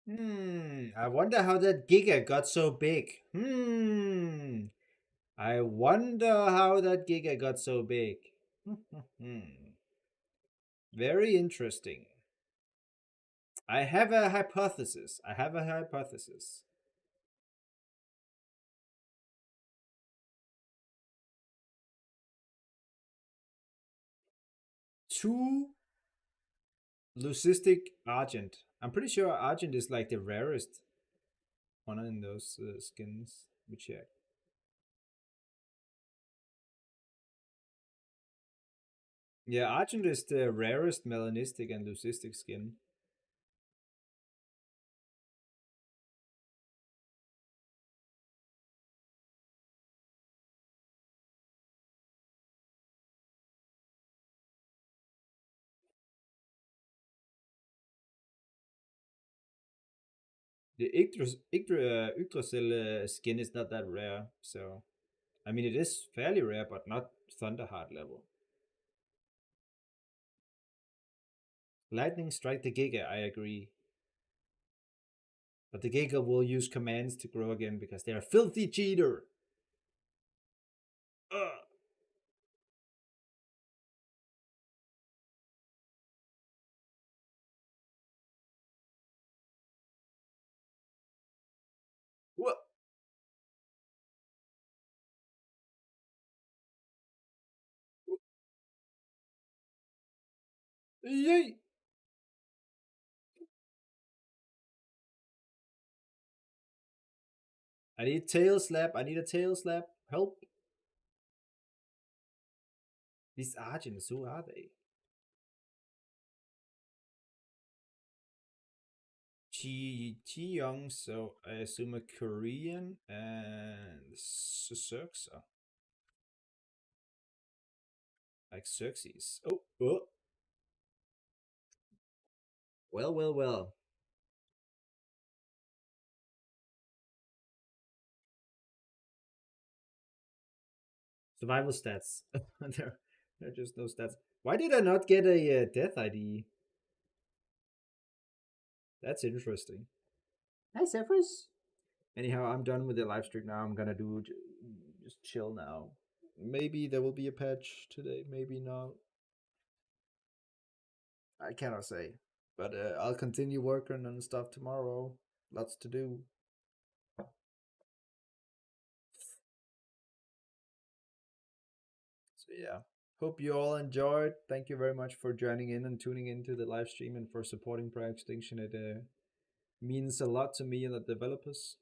'I wonder how that Giga got so big. I wonder how that Giga got so big. Very interesting. I have a hypothesis. I have a hypothesis. Two leucistic argent. I'm pretty sure argent is like the rarest one in those skins. We check. Yeah, argent is the rarest melanistic and leucistic skin. The Yggdrasil skin is not that rare, so I mean it is fairly rare, but not Thunderheart level. Lightning strike the Giga, I agree. But the Giga will use commands to grow again because they're a filthy cheater. Ugh. What? Yay! I need tail slap. I need a tail slap. Help! These Argents, who are they? Chi Young, so I assume a Korean, and Xerxes, like Xerxes. Oh, oh, well, well, well. Survival stats. There are just no stats. Why did I not get a death ID? That's interesting. Hi, Zephyrus. Anyhow, I'm done with the live stream now. I'm gonna do just chill now. Maybe there will be a patch today. Maybe not. I cannot say. But I'll continue working on stuff tomorrow. Lots to do. So yeah. Hope you all enjoyed. Thank you very much for joining in and tuning into the live stream and for supporting Pro Extinction. It means a lot to me and the developers.